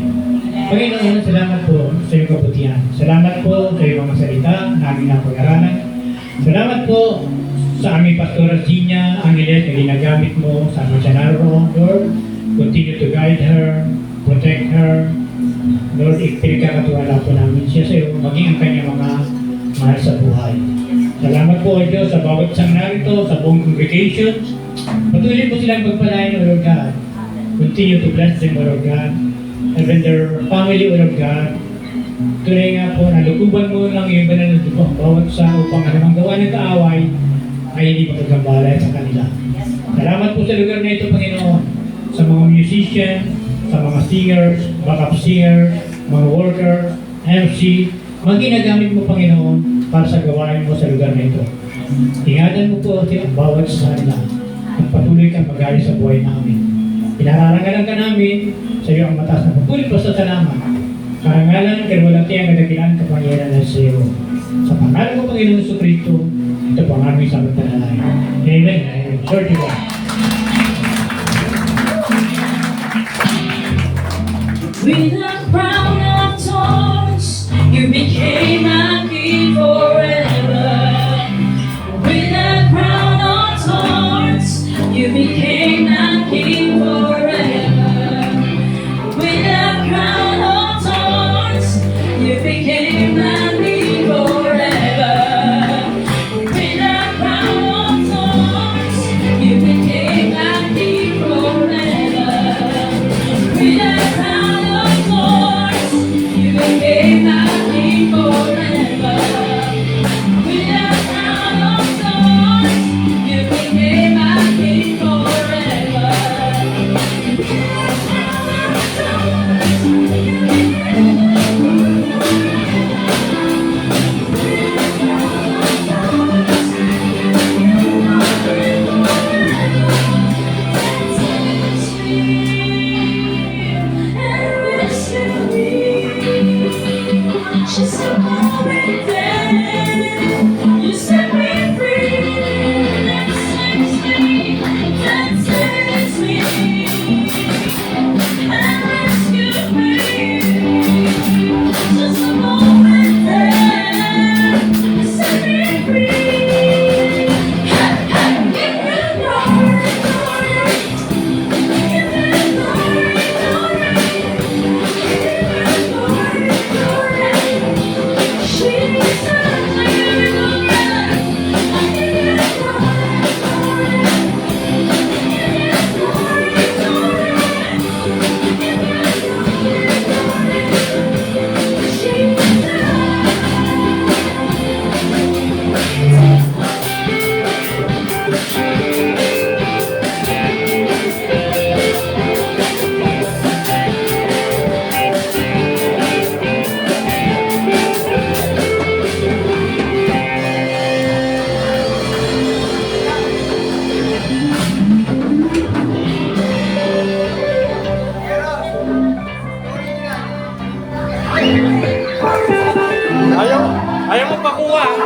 Speaker 4: Panginoon, salamat po sa iyong kabutihan. Salamat po sa iyong mga salita na aming napag-aralan. Salamat po sa aming Pastora Sinya Angeles na ginagamit mo sa aming Chanaro, Lord. Continue to guide her, protect her. Lord, pinagkakatiwala po namin siya sa iyo, maging ang kanyang mga mahal sa buhay. Salamat po, O Diyos, sa bawat isang narito, sa buong congregation. Patuloy po silang pagpalain, O Lord God. Continue to bless them, O Lord God. Even their family, O Lord God. Tunay nga po, nalukuban mo lang yung banal na dugo ang bawat isa upang anumang gawa ng kaaway ay hindi magkagambalay sa kanila. Salamat po sa lugar na ito, Panginoon, sa mga musician, sa mga singers, backup singer, mga worker, MC, mga ginagamit mo, Panginoon, para sa gawain mo sa lugar na ito. Ingatan mo po ang bawat sa kanila at patuloy kang mag-ari sa buhay namin. Pinararangalan ka namin sa iyo ang mataas na patuloy pa sa salamat. Karangalan, kalwalati ang kadakilaan kapangyarihan na sa iyo. Sa pangalan mo, Panginoon Jesucristo, ito po ang aming sabat na lalay. Amen. Amen. Lord, you are.
Speaker 2: With a crown of thorns, you became my king forever. With a crown of thorns,
Speaker 6: ah.